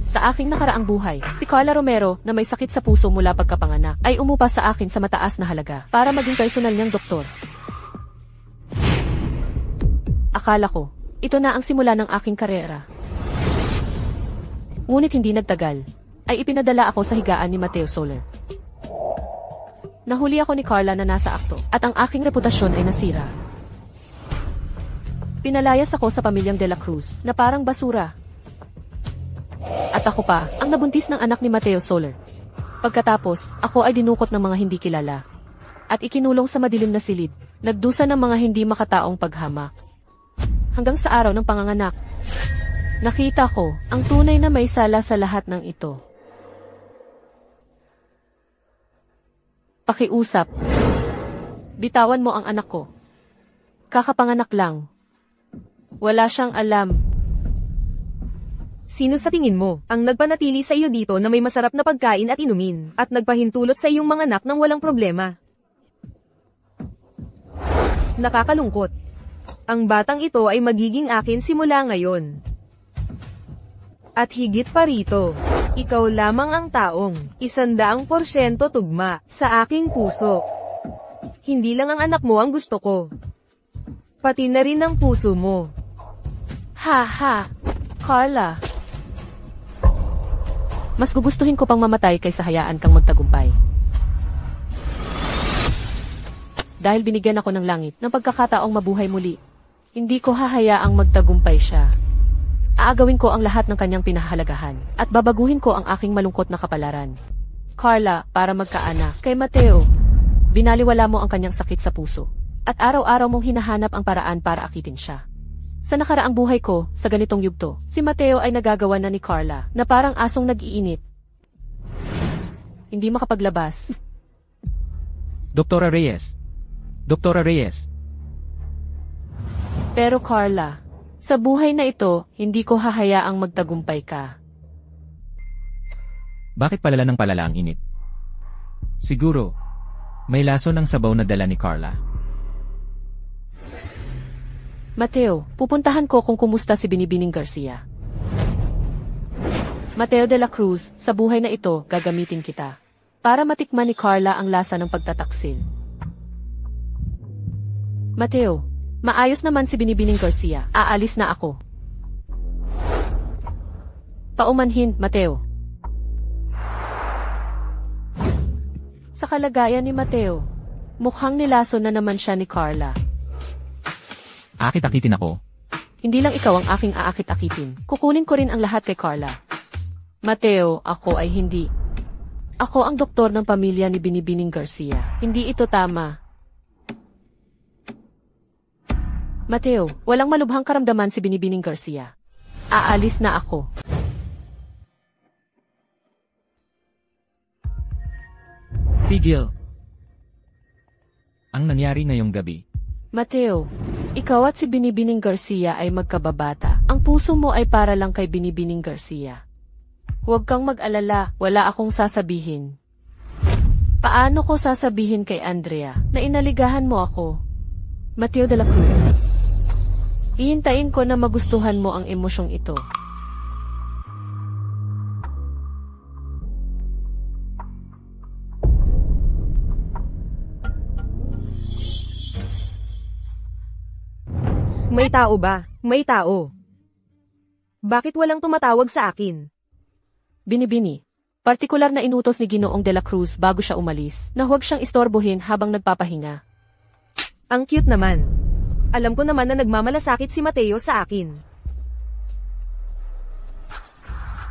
Sa aking nakaraang buhay, si Carla Romero, na may sakit sa puso mula pagkapanganak, ay umupa sa akin sa mataas na halaga para maging personal niyang doktor. Akala ko, ito na ang simula ng aking karera. Ngunit hindi nagtagal, ay ipinadala ako sa higaan ni Mateo Soler. Nahuli ako ni Carla na nasa akto, at ang aking reputasyon ay nasira. Pinalayas ako sa pamilyang De La Cruz, na parang basura. At ako pa, ang nabuntis ng anak ni Mateo Soler. Pagkatapos, ako ay dinukot ng mga hindi kilala. At ikinulong sa madilim na silid, nagdusa ng mga hindi makataong paghamak. Hanggang sa araw ng panganganak, nakita ko ang tunay na may sala sa lahat ng ito. Pakiusap. Bitawan mo ang anak ko. Kakapanganak lang. Wala siyang alam. Sino sa tingin mo ang nagpanatili sa iyo dito na may masarap na pagkain at inumin, at nagpahintulot sa iyong mga anak ng walang problema? Nakakalungkot. Ang batang ito ay magiging akin simula ngayon. At higit pa rito, ikaw lamang ang taong 100% tugma sa aking puso. Hindi lang ang anak mo ang gusto ko, pati na rin ang puso mo. Ha ha, Carla. Mas gugustuhin ko pang mamatay kaysa hayaan kang magtagumpay. Dahil binigyan ako ng langit ng pagkakataong mabuhay muli, hindi ko hahayaang magtagumpay siya. Aagawin ko ang lahat ng kanyang pinahahalagahan, at babaguhin ko ang aking malungkot na kapalaran. Carla, para magkaanak kay Mateo, binaliwala mo ang kanyang sakit sa puso, at araw-araw mong hinahanap ang paraan para akitin siya. Sa nakaraang buhay ko, sa ganitong yugto, si Mateo ay nagagawa na ni Carla, na parang asong nag-iinit. Hindi makapaglabas. Doktora Reyes. Doktora Reyes. Pero Carla, sa buhay na ito, hindi ko hahayaang magtagumpay ka. Bakit palala ng palala ang init? Siguro, may laso ng sabaw na dala ni Carla. Mateo, pupuntahan ko kung kumusta si Binibining Garcia. Mateo de la Cruz, sa buhay na ito, gagamitin kita para matikman ni Carla ang lasa ng pagtataksil. Mateo, maayos naman si Binibining Garcia. Aalis na ako. Paumanhin, Mateo. Sa kalagayan ni Mateo, mukhang nilaso na naman siya ni Carla. Akit-akitin ako. Hindi lang ikaw ang aking aakit-akitin. Kukunin ko rin ang lahat kay Carla. Mateo, ako ay hindi. Ako ang doktor ng pamilya ni Binibining Garcia. Hindi ito tama. Mateo, walang malubhang karamdaman si Binibining Garcia. Aalis na ako. Tigil. Ang nangyari ngayong gabi. Mateo, ikaw at si Binibining Garcia ay magkababata. Ang puso mo ay para lang kay Binibining Garcia. Huwag kang mag-alala, wala akong sasabihin. Paano ko sasabihin kay Andrea na inaligahan mo ako? Mateo de la Cruz. Ihintayin ko na magustuhan mo ang emosyong ito. May tao ba? May tao. Bakit walang tumatawag sa akin? Binibini. Partikular na inutos ni Ginoong de la Cruz bago siya umalis, na huwag siyang istorbohin habang nagpapahinga. Ang cute naman. Alam ko naman na nagmamalasakit si Mateo sa akin.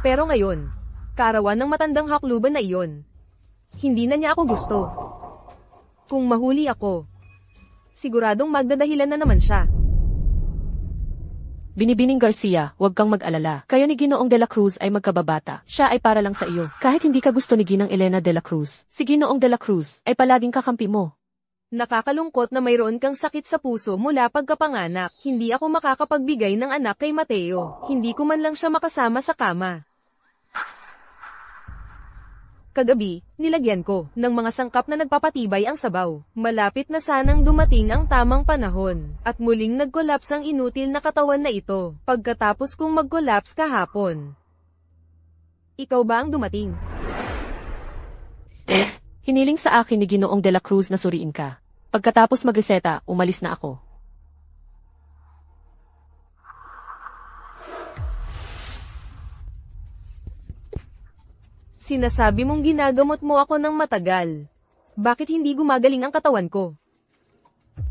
Pero ngayon, kaarawan ng matandang hakluban na iyon, hindi na niya ako gusto. Kung mahuli ako, siguradong magdadahilan na naman siya. Binibining Garcia, huwag kang mag-alala. Kayo ni Ginoong de la Cruz ay magkababata. Siya ay para lang sa iyo. Kahit hindi ka gusto ni Ginang Elena de la Cruz, si Ginoong de la Cruz ay palaging kakampi mo. Nakakalungkot na mayroon kang sakit sa puso mula pagkapanganak. Hindi ako makakapagbigay ng anak kay Mateo. Hindi ko man lang siya makasama sa kama. Kagabi, nilagyan ko ng mga sangkap na nagpapatibay ang sabaw. Malapit na sanang dumating ang tamang panahon, at muling nag-collapse ang inutil na katawan na ito, pagkatapos kong mag-collapse kahapon. Ikaw ba ang dumating? Hiniling sa akin ni Ginoong De La Cruz na suriin ka. Pagkatapos magreseta, umalis na ako. Sinasabi mong ginagamot mo ako ng matagal. Bakit hindi gumagaling ang katawan ko?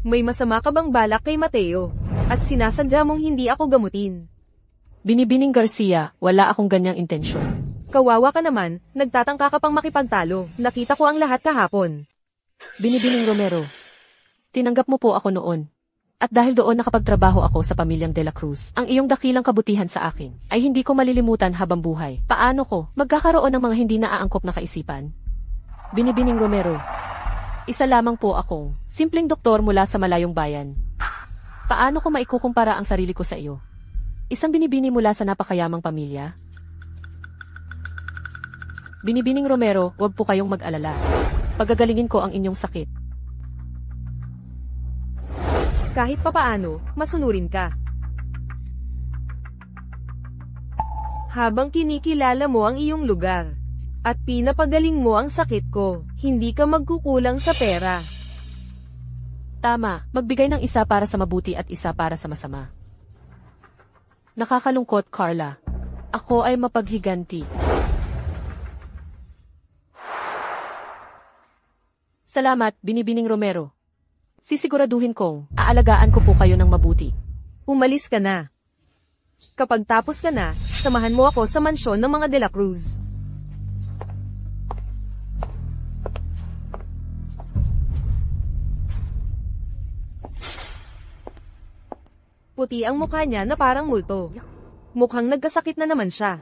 May masama ka bang balak kay Mateo? At sinasadya mong hindi ako gamutin? Binibining Garcia, wala akong ganyang intensyon. Kawawa ka naman, nagtatangka ka pang makipagtalo. Nakita ko ang lahat kahapon. Binibining Romero, tinanggap mo po ako noon. At dahil doon nakapagtrabaho ako sa pamilyang De La Cruz, ang iyong dakilang kabutihan sa akin ay hindi ko malilimutan habang buhay. Paano ko magkakaroon ng mga hindi naaangkop na kaisipan? Binibining Romero, isa lamang po akong simpleng doktor mula sa malayong bayan. Paano ko maikukumpara ang sarili ko sa iyo? Isang binibini mula sa napakayamang pamilya? Binibining Romero, huwag po kayong mag-alala. Pagagalingin ko ang inyong sakit. Kahit papaano, masunurin ka. Habang kinikilala mo ang iyong lugar, at pinapagaling mo ang sakit ko, hindi ka magkukulang sa pera. Tama, magbigay ng isa para sa mabuti at isa para sa masama. Nakakalungkot, Carla. Ako ay mapaghiganti. Salamat, Binibining Romero. Sisiguraduhin kong aalagaan ko po kayo ng mabuti. Umalis ka na. Kapag tapos ka na, samahan mo ako sa mansyon ng mga De La Cruz. Puti ang mukha niya na parang multo. Mukhang nagkasakit na naman siya.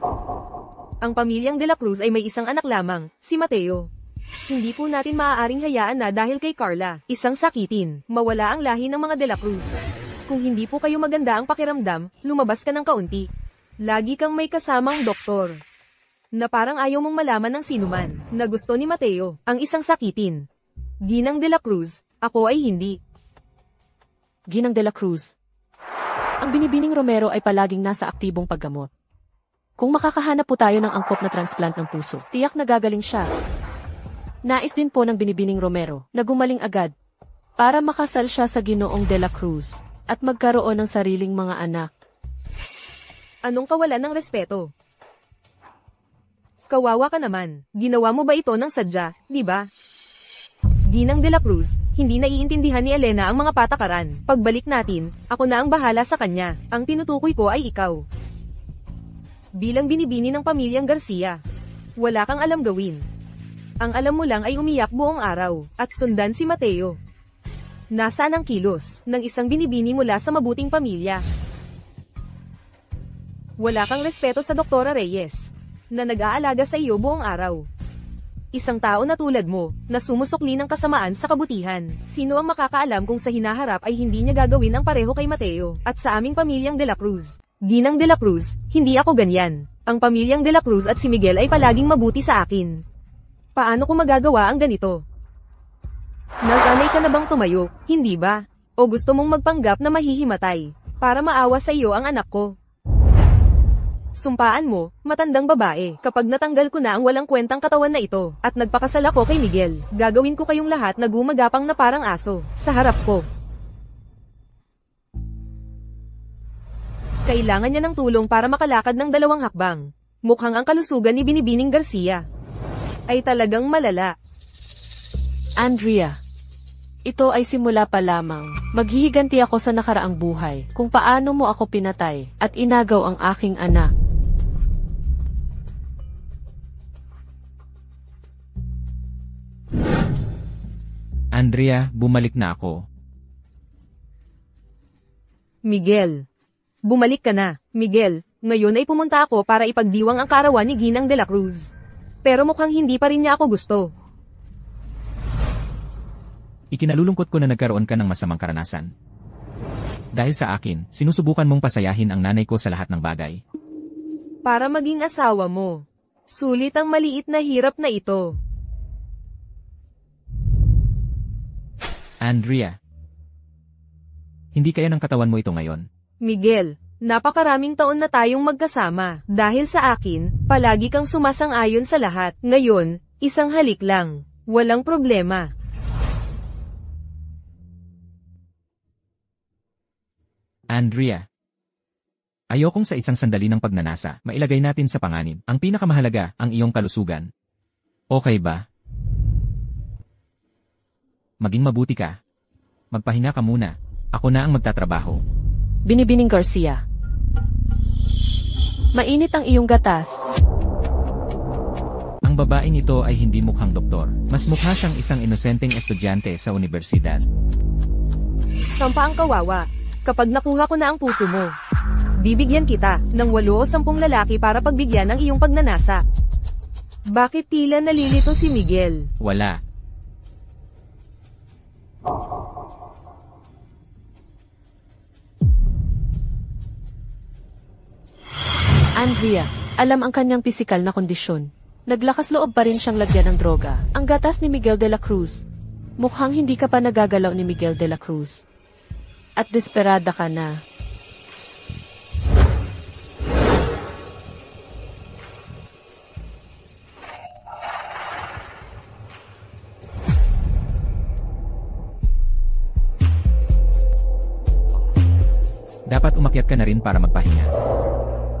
Ang pamilyang De La Cruz ay may isang anak lamang, si Mateo. Hindi po natin maaaring hayaan na dahil kay Carla, isang sakitin, mawala ang lahi ng mga De La Cruz. Kung hindi po kayo maganda ang pakiramdam, lumabas ka ng kaunti. Lagi kang may kasamang doktor. Na parang ayaw mong malaman ng sinuman, na gusto ni Mateo, ang isang sakitin. Ginang De La Cruz, ako ay hindi. Ginang De La Cruz. Ang Binibining Romero ay palaging nasa aktibong paggamot. Kung makakahanap po tayo ng angkop na transplant ng puso, tiyak na gagaling siya. Nais din po ng Binibining Romero na gumaling agad para makasal siya sa Ginoong De La Cruz at magkaroon ng sariling mga anak. Anong kawalan ng respeto? Kawawa ka naman. Ginawa mo ba ito ng sadya, di ba? Ginang De La Cruz, hindi naiintindihan ni Elena ang mga patakaran. Pagbalik natin, ako na ang bahala sa kanya. Ang tinutukoy ko ay ikaw. Bilang binibini ng pamilyang Garcia, wala kang alam gawin. Ang alam mo lang ay umiyak buong araw, at sundan si Mateo. Nasaan ang kilos ng isang binibini mula sa mabuting pamilya? Wala kang respeto sa Doktora Reyes, na nag-aalaga sa iyo buong araw. Isang tao na tulad mo, na sumusukli ng kasamaan sa kabutihan. Sino ang makakaalam kung sa hinaharap ay hindi niya gagawin ang pareho kay Mateo, at sa aming pamilyang De La Cruz? Ginang De La Cruz, hindi ako ganyan. Ang pamilyang De La Cruz at si Miguel ay palaging mabuti sa akin. Paano ko magagawa ang ganito? Nasanay ka na bang tumayo, hindi ba? O gusto mong magpanggap na mahihimatay, para maawa sa iyo ang anak ko? Sumpaan mo, matandang babae, kapag natanggal ko na ang walang kwentang katawan na ito, at nagpakasal ako kay Miguel, gagawin ko kayong lahat na gumagapang na parang aso, sa harap ko. Kailangan niya ng tulong para makalakad ng 2 hakbang. Mukhang ang kalusugan ni Binibining Garcia ay talagang malala. Andrea, ito ay simula pa lamang. Maghihiganti ako sa nakaraang buhay, kung paano mo ako pinatay, at inagaw ang aking anak. Andrea, bumalik na ako. Miguel. Bumalik ka na, Miguel. Ngayon ay pumunta ako para ipagdiwang ang kaarawan ni Ginang De La Cruz. Pero mukhang hindi pa rin niya ako gusto. Ikinalulungkot ko na nagkaroon ka ng masamang karanasan. Dahil sa akin, sinusubukan mong pasayahin ang nanay ko sa lahat ng bagay. Para maging asawa mo. Sulit ang maliit na hirap na ito. Andrea. Hindi kaya ng katawan mo ito ngayon? Miguel, napakaraming taon na tayong magkasama. Dahil sa akin, palagi kang sumasang-ayon sa lahat. Ngayon, isang halik lang. Walang problema. Andrea. Ayokong sa isang sandali ng pagnanasa, mailagay natin sa panganib. Ang pinakamahalaga, ang iyong kalusugan. Okay ba? Maging mabuti ka. Magpahinga ka muna. Ako na ang magtatrabaho. Binibining Garcia. Mainit ang iyong gatas. Ang babaeng ito ay hindi mukhang doktor. Mas mukha siyang isang inosenteng estudyante sa universidad. Sampa ang kawawa. Kapag nakuha ko na ang puso mo, bibigyan kita ng 8 o 10 lalaki para pagbigyan ang iyong pagnanasa. Bakit tila nalilito si Miguel? Wala. Andrea, alam ang kanyang pisikal na kondisyon. Naglakas loob pa rin siyang lagyan ng droga. Ang gatas ni Miguel de la Cruz. Mukhang hindi ka pa nagagalaw ni Miguel de la Cruz. At desperada ka na. Dapat umakyat ka na rin para magpahinga.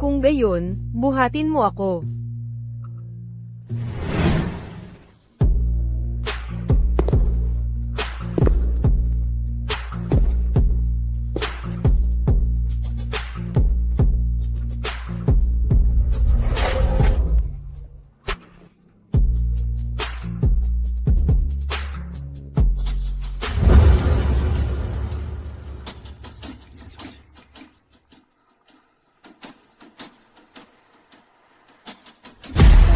Kung gayon, buhatin mo ako.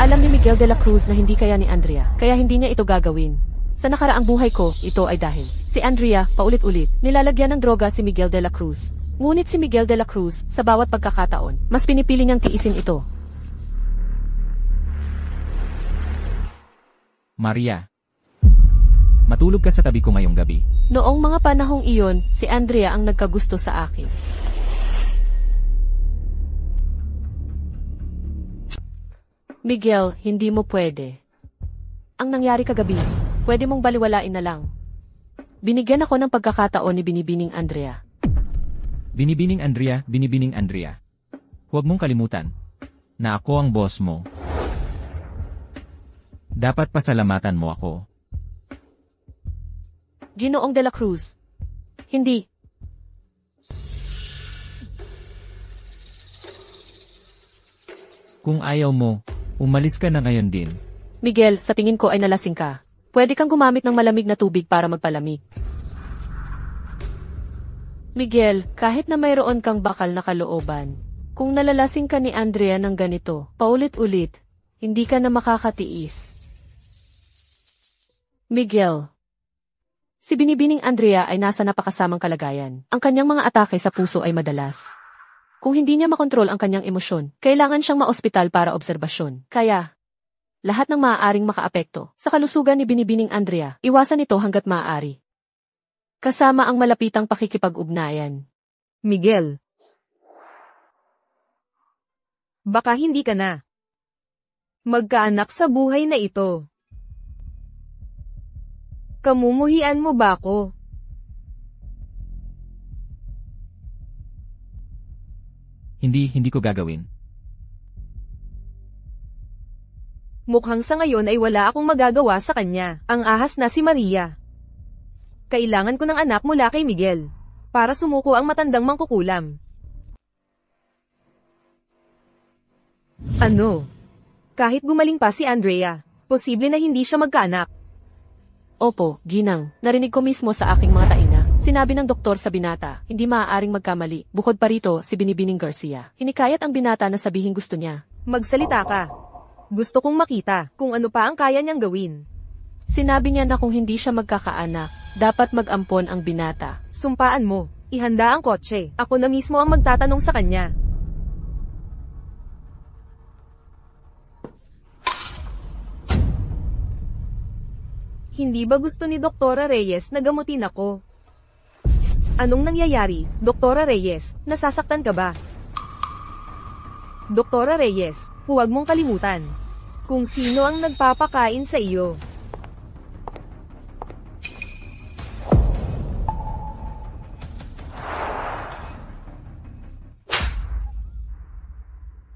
Alam ni Miguel de la Cruz na hindi kaya ni Andrea, kaya hindi niya ito gagawin. Sa nakaraang buhay ko, ito ay dahil si Andrea, paulit-ulit, nilalagyan ng droga si Miguel de la Cruz. Ngunit si Miguel de la Cruz, sa bawat pagkakataon, mas pinipili niyang tiisin ito. Maria. Matulog ka sa tabi ko ngayong gabi. Noong mga panahong iyon, si Andrea ang nagkagusto sa akin. Miguel, hindi mo pwede. Ang nangyari kagabi, pwede mong baliwalain na lang. Binigyan ako ng pagkakataon ni Binibining Andrea. Binibining Andrea, Binibining Andrea. Huwag mong kalimutan na ako ang boss mo. Dapat pasalamatan mo ako. Ginoong de la Cruz. Hindi. Kung ayaw mo, umalis ka na ngayon din. Miguel, sa tingin ko ay nalasing ka. Pwede kang gumamit ng malamig na tubig para magpalamig. Miguel, kahit na mayroon kang bakal na kalooban, kung nalalasing ka ni Andrea ng ganito, paulit-ulit, hindi ka na makakatiis. Miguel. Si Binibining Andrea ay nasa napakasamang kalagayan. Ang kanyang mga atake sa puso ay madalas. Kung hindi niya makontrol ang kanyang emosyon, kailangan siyang maospital para obserbasyon. Kaya, lahat ng maaaring makaapekto sa kalusugan ni Binibining Andrea, iwasan ito hanggat maaari. Kasama ang malapitang pakikipag-ugnayan. Miguel. Baka hindi ka na magkaanak sa buhay na ito. Kamumuhian mo ba ako? Hindi ko gagawin. Mukhang sa ngayon ay wala akong magagawa sa kanya. Ang ahas na si Maria. Kailangan ko ng anak mula kay Miguel para sumuko ang matandang mangkukulam. Ano? Kahit gumaling pa si Andrea, posible na hindi siya magkaanak. Opo, Ginang, narinig ko mismo sa aking mga tainga. Sinabi ng doktor sa binata, hindi maaaring magkamali. Bukod pa rito, si Binibining Garcia. Hinikayat ang binata na sabihin gusto niya. Magsalita ka. Gusto kong makita kung ano pa ang kaya niyang gawin. Sinabi niya na kung hindi siya magkakaanak, dapat mag-ampon ang binata. Sumpaan mo. Ihanda ang kotse. Ako na mismo ang magtatanong sa kanya. Hindi ba gusto ni Doktora Reyes na gamutin ako? Anong nangyayari, Doktora Reyes? Nasasaktan ka ba? Doktora Reyes, huwag mong kalimutan kung sino ang nagpapakain sa iyo.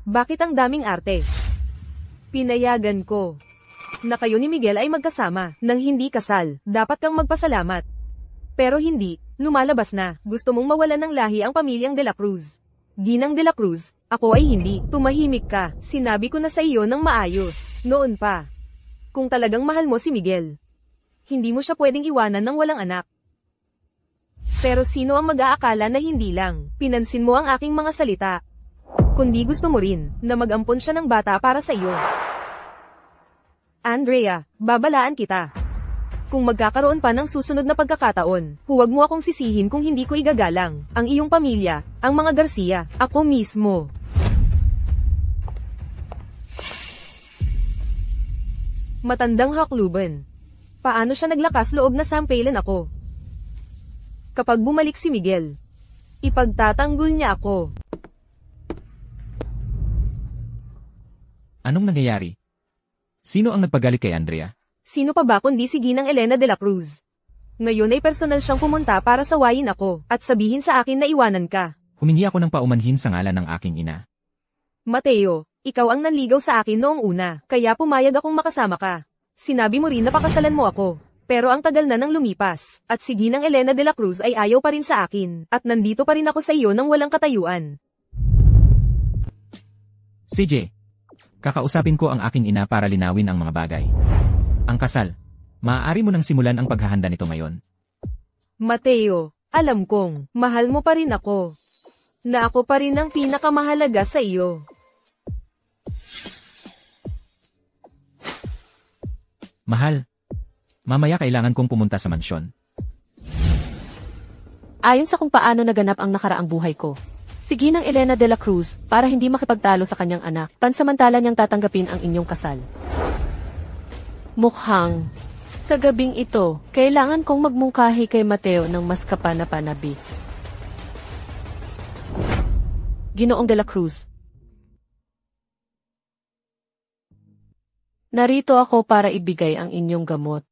Bakit ang daming arte? Pinayagan ko na kayo ni Miguel ay magkasama nang hindi kasal. Dapat kang magpasalamat. Pero hindi, lumalabas na. Gusto mong mawalan ng lahi ang pamilyang De La Cruz. Ginang De La Cruz, ako ay hindi. Tumahimik ka. Sinabi ko na sa iyo ng maayos. Noon pa. Kung talagang mahal mo si Miguel, hindi mo siya pwedeng iwanan ng walang anak. Pero sino ang mag-aakala na hindi lang pinansin mo ang aking mga salita? Kundi gusto mo rin na mag-ampon siya ng bata para sa iyo. Andrea, babalaan kita. Kung magkakaroon pa ng susunod na pagkakataon, huwag mo akong sisihin kung hindi ko igagalang ang iyong pamilya, ang mga Garcia, ako mismo. Matandang hakluban. Paano siya naglakas loob na sampailan ako? Kapag bumalik si Miguel, ipagtatanggol niya ako. Anong nangyayari? Sino ang nagpagalit kay Andrea? Sino pa ba kundi si Ginang Elena de la Cruz? Ngayon ay personal siyang pumunta para sawayin ako at sabihin sa akin na iwanan ka. Humingi ako ng paumanhin sa ngalan ng aking ina. Mateo, ikaw ang nanligaw sa akin noong una, kaya pumayag akong makasama ka. Sinabi mo rin na pakasalan mo ako. Pero ang tagal na nang lumipas, at si Ginang Elena de la Cruz ay ayaw pa rin sa akin, at nandito pa rin ako sa iyo nang walang katayuan. CJ, kakausapin ko ang aking ina para linawin ang mga bagay. Ang kasal. Maaari mo nang simulan ang paghahanda nito ngayon. Mateo, alam kong mahal mo pa rin ako. Na ako pa rin ang pinakamahalaga sa iyo. Mahal. Mamaya kailangan kong pumunta sa mansyon. Ayon sa kung paano naganap ang nakaraang buhay ko, si Ginang Elena de la Cruz, para hindi makipagtalo sa kanyang anak, pansamantala niyang tatanggapin ang inyong kasal. Mukhang, sa gabing ito, kailangan kong magmungkahi kay Mateo ng mas kapana-panabik. Ginoong de la Cruz. Narito ako para ibigay ang inyong gamot.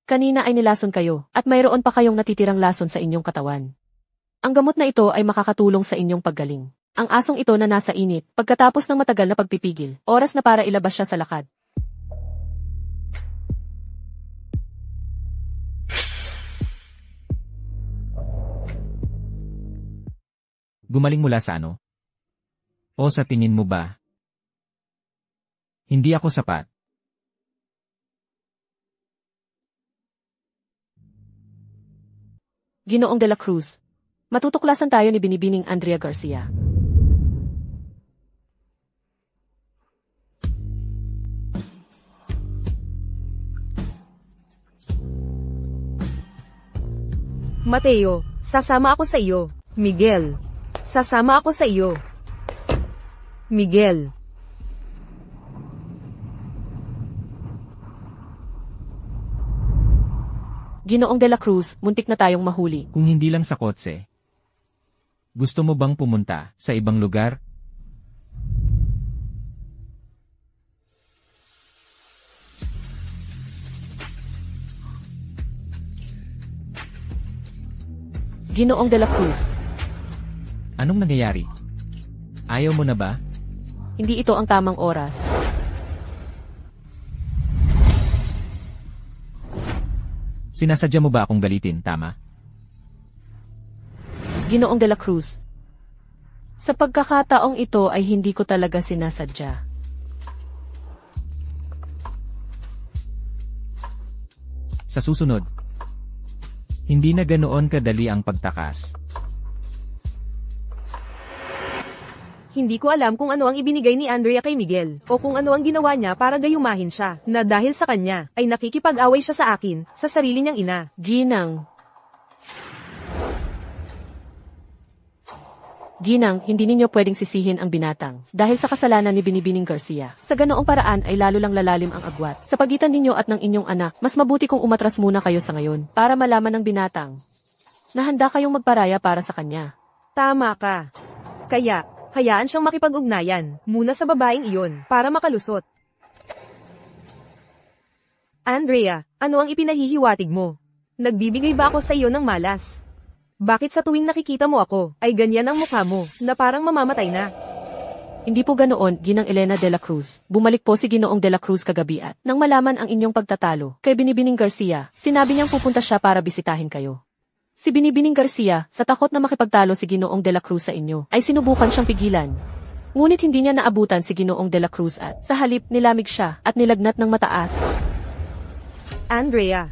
Kanina ay nilason kayo, at mayroon pa kayong natitirang lason sa inyong katawan. Ang gamot na ito ay makakatulong sa inyong paggaling. Ang asong ito na nasa init, pagkatapos ng matagal na pagpipigil, oras na para ilabas siya sa lakad. Gumaling mula sa ano? O sa tingin mo ba? Hindi ako sapat. Ginoong de la Cruz. Matutuklasan tayo ni Binibining Andrea Garcia. Mateo, sasama ako sa iyo. Miguel, sasama ako sa iyo. Miguel. Ginoong de la Cruz, muntik na tayong mahuli. Kung hindi lang sa kotse. Gusto mo bang pumunta sa ibang lugar? Ginoong de la Cruz. Anong nangyayari? Ayaw mo na ba? Hindi ito ang tamang oras. Sinasadya mo ba akong galitin, tama? Ginoong de la Cruz. Sa pagkakataong ito ay hindi ko talaga sinasadya. Sa susunod, hindi na ganoon kadali ang pagtakas. Hindi ko alam kung ano ang ibinigay ni Andrea kay Miguel, o kung ano ang ginawa niya para gayumahin siya, na dahil sa kanya, ay nakikipag-away siya sa akin, sa sarili niyang ina. Ginang. Ginang, hindi ninyo pwedeng sisihin ang binatang dahil sa kasalanan ni Binibining Garcia. Sa ganoong paraan ay lalo lang lalalim ang agwat. Sa pagitan ninyo at ng inyong anak, mas mabuti kung umatras muna kayo sa ngayon para malaman ng binatang na handa kayong magparaya para sa kanya. Tama ka. Kaya, hayaan siyang makipag-ugnayan muna sa babaeng iyon para makalusot. Andrea, ano ang ipinahihiwatig mo? Nagbibigay ba ako sa iyo ng malas? Bakit sa tuwing nakikita mo ako, ay ganyan ang mukha mo, na parang mamamatay na? Hindi po ganoon, Ginang Elena de la Cruz. Bumalik po si Ginoong de la Cruz kagabi at nang malaman ang inyong pagtatalo kay Binibining Garcia, sinabi niyang pupunta siya para bisitahin kayo. Si Binibining Garcia, sa takot na makipagtalo si Ginoong de la Cruz sa inyo, ay sinubukan siyang pigilan. Ngunit hindi niya naabutan si Ginoong de la Cruz at sa halip nilamig siya at nilagnat ng mataas. Andrea,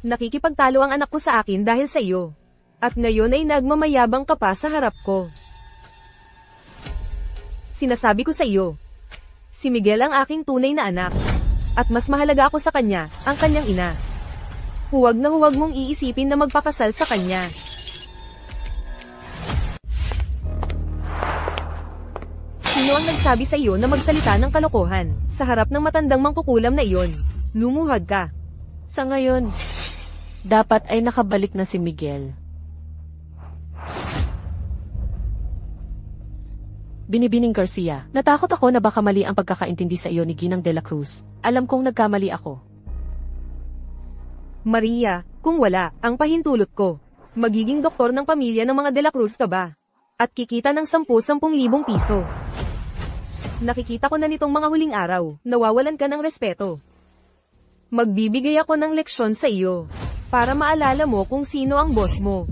nakikipagtalo ang anak ko sa akin dahil sa iyo. At ngayon ay nagmamayabang ka pa sa harap ko. Sinasabi ko sa iyo, si Miguel ang aking tunay na anak. At mas mahalaga ako sa kanya, ang kanyang ina. Huwag na huwag mong iisipin na magpakasal sa kanya. Sino ang nagsabi sa iyo na magsalita ng kalokohan sa harap ng matandang mangkukulam na iyon? Lumuhad ka. Sa ngayon, dapat ay nakabalik na si Miguel. Binibining Garcia, natakot ako na baka mali ang pagkakaintindi sa iyo ni Ginang de la Cruz. Alam kong nagkamali ako. Maria, kung wala, ang pahintulot ko. Magiging doktor ng pamilya ng mga de la Cruz ka ba? At kikita ng 10,000 piso. Nakikita ko na nitong mga huling araw, nawawalan ka ng respeto. Magbibigay ako ng leksyon sa iyo, para maalala mo kung sino ang boss mo.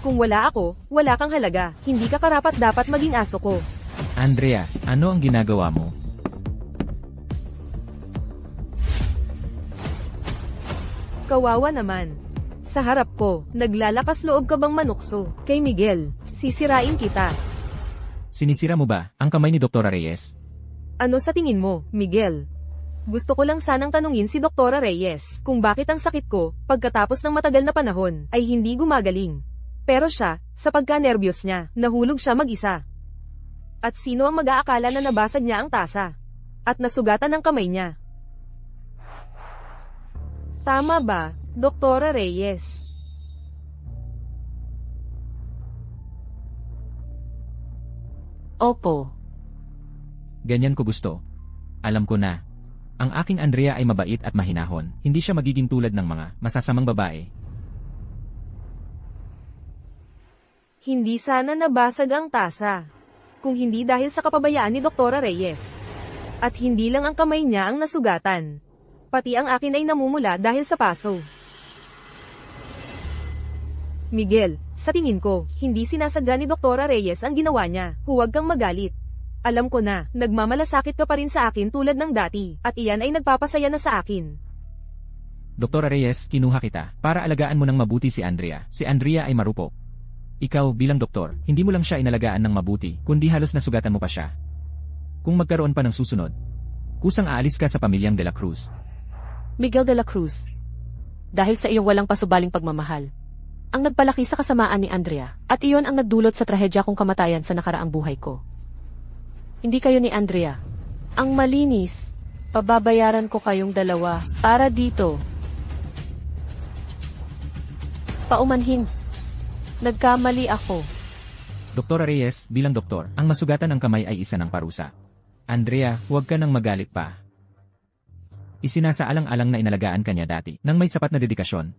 Kung wala ako, wala kang halaga, hindi ka karapat-dapat maging aso ko. Andrea, ano ang ginagawa mo? Kawawa naman. Sa harap ko, naglalakas loob ka bang manukso? Kay Miguel, sisirain kita. Sinisira mo ba ang kamay ni Dr. Reyes? Ano sa tingin mo, Miguel? Gusto ko lang sanang tanungin si Dr. Reyes kung bakit ang sakit ko, pagkatapos ng matagal na panahon, ay hindi gumagaling. Pero siya, sa pagka-nervyos niya, nahulog siya mag-isa. At sino ang mag-aakala na nabasag niya ang tasa? At nasugatan ang kamay niya? Tama ba, Dr. Reyes? Opo. Ganyan ko gusto. Alam ko na. Ang aking Andrea ay mabait at mahinahon. Hindi siya magiging tulad ng mga masasamang babae. Hindi sana nabasag ang tasa. Kung hindi dahil sa kapabayaan ni Dr. Reyes. At hindi lang ang kamay niya ang nasugatan. Pati ang akin ay namumula dahil sa paso. Miguel, sa tingin ko, hindi sinasadya ni Dr. Reyes ang ginawa niya. Huwag kang magalit. Alam ko na, nagmamalasakit ka pa rin sa akin tulad ng dati, at iyan ay nagpapasaya na sa akin. Dr. Reyes, kinuha kita para alagaan mo ng mabuti si Andrea. Si Andrea ay marupok. Ikaw bilang doktor, hindi mo lang siya inalagaan ng mabuti, kundi halos nasugatan mo pa siya. Kung magkaroon pa ng susunod, kusang aalis ka sa pamilyang de la Cruz. Miguel de la Cruz, dahil sa iyong walang pasubaling pagmamahal, ang nagpalaki sa kasamaan ni Andrea, at iyon ang nagdulot sa trahedya kong kamatayan sa nakaraang buhay ko. Hindi kayo ni Andrea. Ang malinis, pababayaran ko kayong dalawa para dito. Paumanhin. Nagkamali ako. Dr. Reyes, bilang doktor, ang masugatan ng kamay ay isa ng parusa. Andrea, huwag ka nang magalit pa. Isinasaalang-alang na inalagaan kanya dati, nang may sapat na dedikasyon.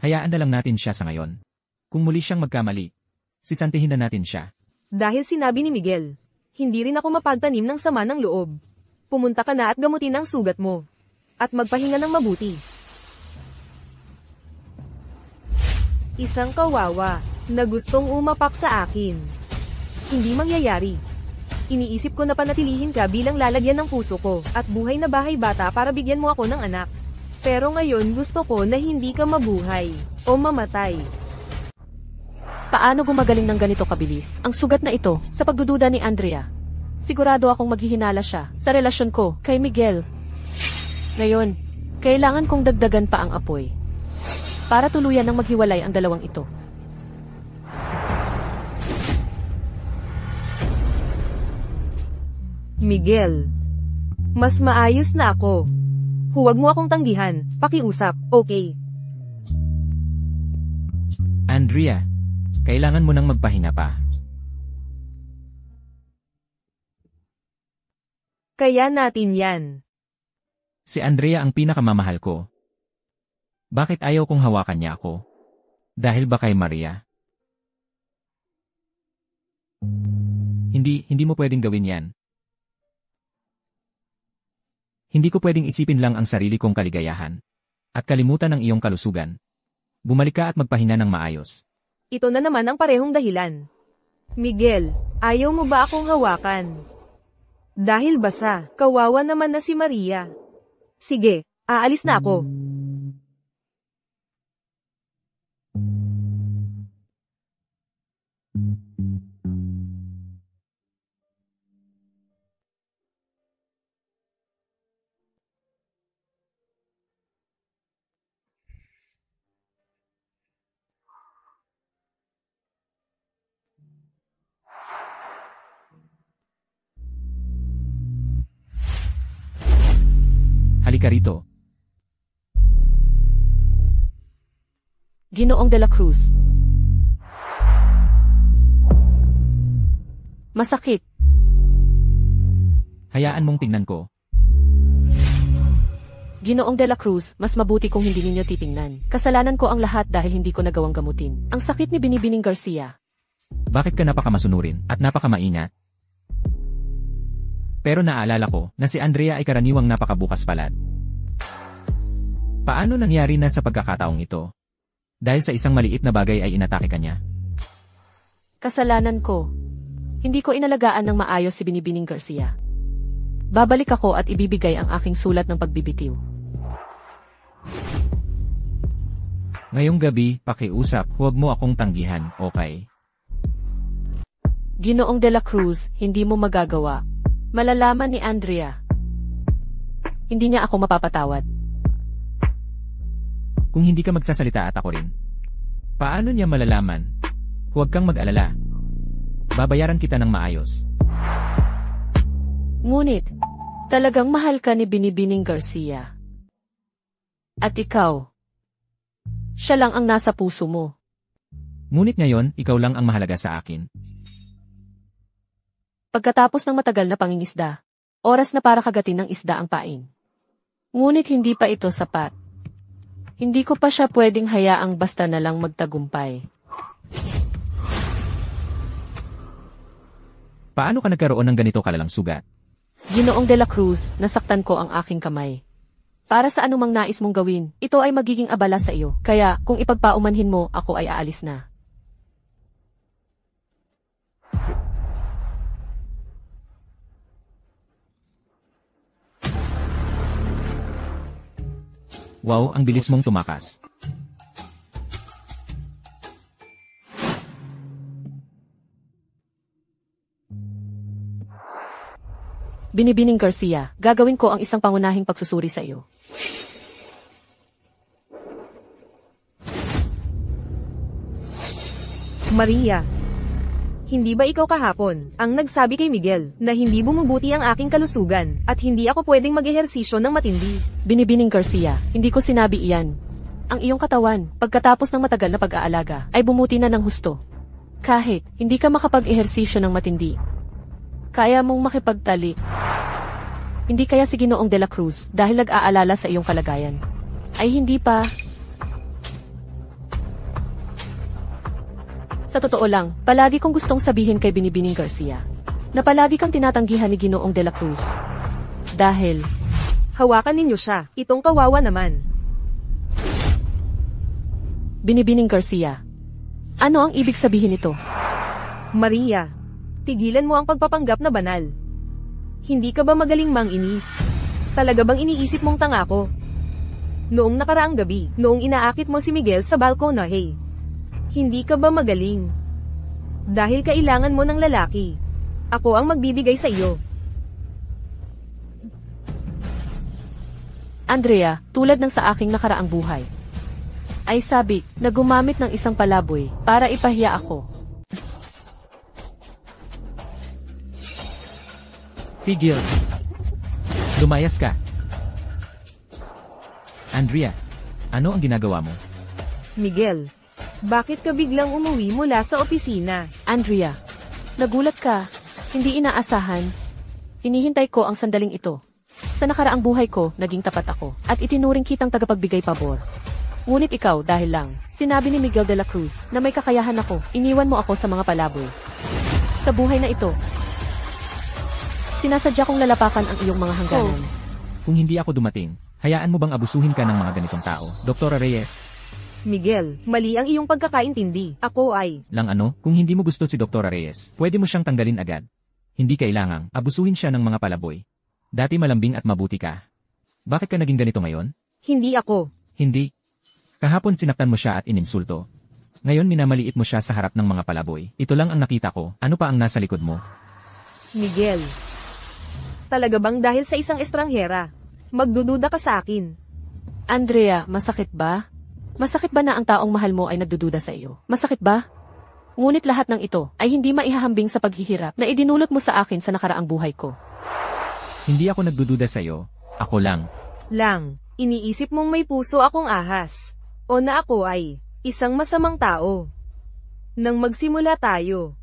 Hayaan na lang natin siya sa ngayon. Kung muli siyang magkamali, sisantihin na natin siya. Dahil sinabi ni Miguel, hindi rin ako mapagtanim ng sama ng loob. Pumunta ka na at gamutin ang sugat mo. At magpahinga ng mabuti. Isang kawawa, na gustong umapak sa akin. Hindi mangyayari. Iniisip ko na panatilihin ka bilang lalagyan ng puso ko, at buhay na bahay bata para bigyan mo ako ng anak. Pero ngayon gusto ko na hindi ka mabuhay, o mamatay. Paano gumagaling ng ganito kabilis ang sugat na ito sa pagdududa ni Andrea? Sigurado akong maghihinala siya sa relasyon ko kay Miguel. Ngayon, kailangan kong dagdagan pa ang apoy para tuluyan ng maghiwalay ang dalawang ito. Miguel. Mas maayos na ako. Huwag mo akong tanggihan, pakiusap, okay? Andrea, kailangan mo nang magpahinga pa. Kaya natin yan. Si Andrea ang pinakamamahal ko. Bakit ayaw kong hawakan niya ako? Dahil ba kay Maria? Hindi mo pwedeng gawin yan. Hindi ko pwedeng isipin lang ang sarili kong kaligayahan. At kalimutan ang iyong kalusugan. Bumalik ka at magpahinga ng maayos. Ito na naman ang parehong dahilan. Miguel, ayaw mo ba akong hawakan? Dahil basa, kawawa naman na si Maria. Sige, aalis na ako. Halika rito. Ginoong de la Cruz. Masakit. Hayaan mong tingnan ko. Ginoong de la Cruz, mas mabuti kung hindi ninyo titingnan. Kasalanan ko ang lahat dahil hindi ko nagawang gamutin. Ang sakit ni Binibining Garcia. Bakit ka napakamasunurin at napakamaingat? Pero naalala ko na si Andrea ay karaniwang napakabukas palad. Paano nangyari na sa pagkakataong ito? Dahil sa isang maliit na bagay ay inatake ka niya? Kasalanan ko. Hindi ko inalagaan ng maayos si Binibining Garcia. Babalik ako at ibibigay ang aking sulat ng pagbibitiw. Ngayong gabi, pakiusap, huwag mo akong tanggihan, okay? Ginoong de la Cruz, hindi mo magagawa. Malalaman ni Andrea. Hindi niya ako mapapatawad. Kung hindi ka magsasalita at ako rin. Paano niya malalaman? Huwag kang mag-alala. Babayaran kita ng maayos. Ngunit, talagang mahal ka ni Binibining Garcia. At ikaw, siya lang ang nasa puso mo. Ngunit ngayon, ikaw lang ang mahalaga sa akin. Pagkatapos ng matagal na pangingisda, oras na para kagatin ng isda ang pain. Ngunit hindi pa ito sapat. Hindi ko pa siya pwedeng hayaang basta na lang magtagumpay. Paano ka nagkaroon ng ganito kalalang sugat? Ginoong de la Cruz, nasaktan ko ang aking kamay. Para sa anumang nais mong gawin, ito ay magiging abala sa iyo. Kaya, kung ipagpaumanhin mo, ako ay aalis na. Wow, ang bilis mong tumakas. Binibining Garcia, gagawin ko ang isang pangunahing pagsusuri sa iyo. Maria, hindi ba ikaw kahapon ang nagsabi kay Miguel na hindi bumubuti ang aking kalusugan at hindi ako pwedeng mag-ehersisyo ng matindi? Binibining Garcia, hindi ko sinabi iyan. Ang iyong katawan, pagkatapos ng matagal na pag-aalaga, ay bumuti na ng husto. Kahit hindi ka makapag-ehersisyo ng matindi, kaya mong makipagtalik. Hindi kaya si Ginoong de la Cruz dahil nag-aalala sa iyong kalagayan? Ay hindi pa. Sa totoo lang, palagi kong gustong sabihin kay Binibining Garcia na palagi kang tinatanggihan ni Ginoong de la Cruz. Dahil, hawakan ninyo siya, itong kawawa naman. Binibining Garcia, ano ang ibig sabihin nito? Maria, tigilan mo ang pagpapanggap na banal. Hindi ka ba magaling manginis? Talaga bang iniisip mong tanga ko? Noong nakaraang gabi, noong inaakit mo si Miguel sa balkona, hey. Hindi ka ba magaling? Dahil kailangan mo ng lalaki. Ako ang magbibigay sa iyo. Andrea, tulad ng sa aking nakaraang buhay, ay sabik na gumamit ng isang palaboy para ipahiya ako. Tigil! Lumayas ka! Andrea, ano ang ginagawa mo? Miguel, bakit ka biglang umuwi mula sa opisina? Andrea, nagulat ka. Hindi inaasahan. Inihintay ko ang sandaling ito. Sa nakaraang buhay ko, naging tapat ako, at itinuring kitang tagapagbigay pabor. Ngunit ikaw, dahil lang, sinabi ni Miguel de la Cruz na may kakayahan ako, iniwan mo ako sa mga palaboy. Sa buhay na ito, sinasadya kong lalapakan ang iyong mga hangganan. Kung hindi ako dumating, hayaan mo bang abusuhin ka ng mga ganitong tao, Dr. Reyes? Miguel, mali ang iyong pagkakaintindi. Ako ay... Lang ano, kung hindi mo gusto si Dr. Reyes, pwede mo siyang tanggalin agad. Hindi kailangang abusuhin siya ng mga palaboy. Dati malambing at mabuti ka. Bakit ka naging ganito ngayon? Hindi ako. Hindi. Kahapon sinaktan mo siya at inimsulto. Ngayon minamaliit mo siya sa harap ng mga palaboy. Ito lang ang nakita ko. Ano pa ang nasa likod mo? Miguel, talaga bang dahil sa isang estranghera, magdududa ka sa akin? Andrea, masakit ba? Masakit ba na ang taong mahal mo ay nagdududa sa iyo? Masakit ba? Ngunit lahat ng ito ay hindi maihahambing sa paghihirap na idinulot mo sa akin sa nakaraang buhay ko. Hindi ako nagdududa sa iyo. Ako lang. Iniisip mong may puso akong ahas. O na ako ay isang masamang tao. Nang magsimula tayo,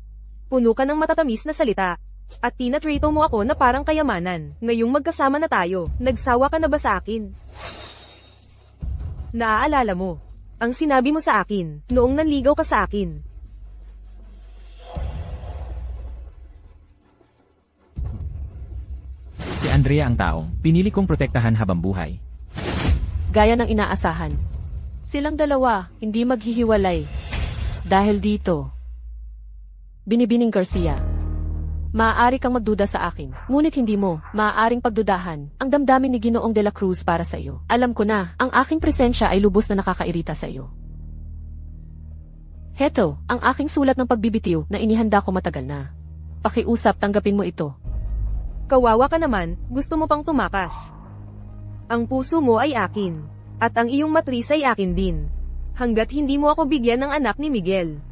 puno ka ng matatamis na salita. At tinatrito mo ako na parang kayamanan. Ngayong magkasama na tayo, nagsawa ka na ba sa akin? Naaalala mo ang sinabi mo sa akin noong nanligaw ka sa akin. Si Andrea ang taong pinili kong protektahan habang buhay. Gaya ng inaasahan. Silang dalawa, hindi maghihiwalay. Dahil dito, Binibining Garcia, maaari kang magduda sa akin, ngunit hindi mo maaaring pagdudahan ang damdamin ni Ginoong de la Cruz para sa iyo. Alam ko na, ang aking presensya ay lubos na nakakairita sa iyo. Heto, ang aking sulat ng pagbibitiw na inihanda ko matagal na. Pakiusap, tanggapin mo ito. Kawawa ka naman, gusto mo pang tumakas. Ang puso mo ay akin, at ang iyong matris ay akin din. Hanggat hindi mo ako bigyan ng anak ni Miguel.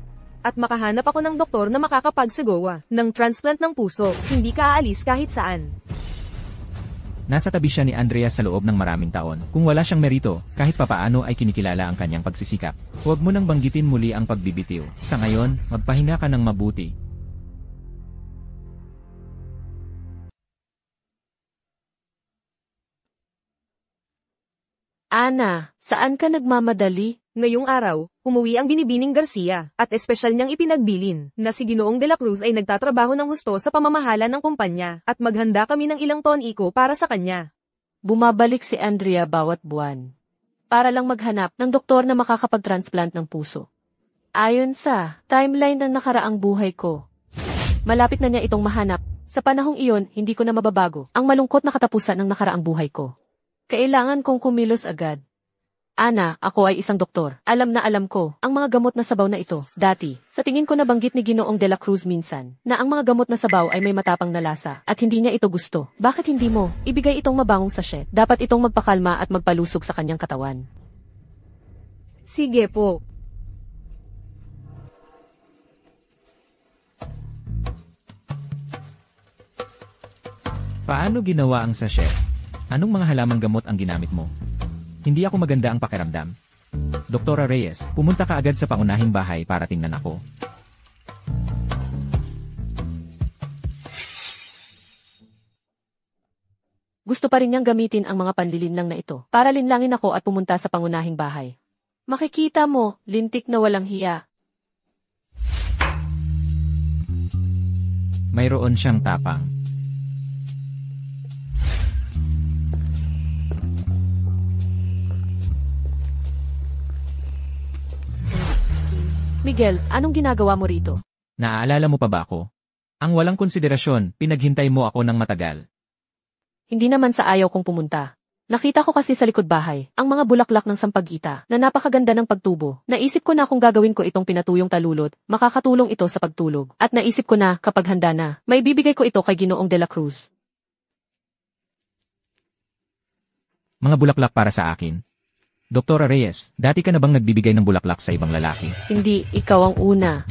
At makahanap ako ng doktor na makakapagsagawa ng transplant ng puso, hindi ka aalis kahit saan. Nasa tabi siya ni Andrea sa loob ng maraming taon. Kung wala siyang merito, kahit papaano ay kinikilala ang kanyang pagsisikap. Huwag mo nang banggitin muli ang pagbibitiw. Sa ngayon, magpahinga ka ng mabuti. Ana, saan ka nagmamadali? Ngayong araw, umuwi ang Binibining Garcia, at espesyal niyang ipinagbilin, na si Ginoong de la Cruz ay nagtatrabaho ng husto sa pamamahala ng kumpanya, at maghanda kami ng ilang ton-iko para sa kanya. Bumabalik si Andrea bawat buwan. Para lang maghanap ng doktor na makakapag-transplant ng puso. Ayon sa timeline ng nakaraang buhay ko, malapit na niya itong mahanap. Sa panahong iyon, hindi ko na mababago ang malungkot na katapusan ng nakaraang buhay ko. Kailangan kong kumilos agad. Ana, ako ay isang doktor. Alam na alam ko ang mga gamot na sabaw na ito. Dati, sa tingin ko nabanggit ni Ginoong de la Cruz minsan na ang mga gamot na sabaw ay may matapang na lasa at hindi niya ito gusto. Bakit hindi mo ibigay itong mabangong sachet? Dapat itong magpakalma at magpalusog sa kanyang katawan. Sige po. Paano ginawa ang sachet? Anong mga halamang gamot ang ginamit mo? Hindi ako maganda ang pakiramdam. Dr. Reyes, pumunta ka agad sa pangunahing bahay para tingnan ako. Gusto pa rin niyang gamitin ang mga panlilinlang na ito para linlangin ako at pumunta sa pangunahing bahay. Makikita mo, lintik na walang hiya. Mayroon siyang tapang. Miguel, anong ginagawa mo rito? Naaalala mo pa ba ako? Ang walang konsiderasyon, pinaghintay mo ako ng matagal. Hindi naman sa ayaw kong pumunta. Nakita ko kasi sa likod bahay, ang mga bulaklak ng sampagita, na napakaganda ng pagtubo. Naisip ko na kung gagawin ko itong pinatuyong talulot, makakatulong ito sa pagtulog. At naisip ko na, kapag handa na, may bibigay ko ito kay Ginoong de la Cruz. Mga bulaklak para sa akin. Dr. Reyes, dati ka na bang nagbibigay ng bulaklak sa ibang lalaki? Hindi, ikaw ang una.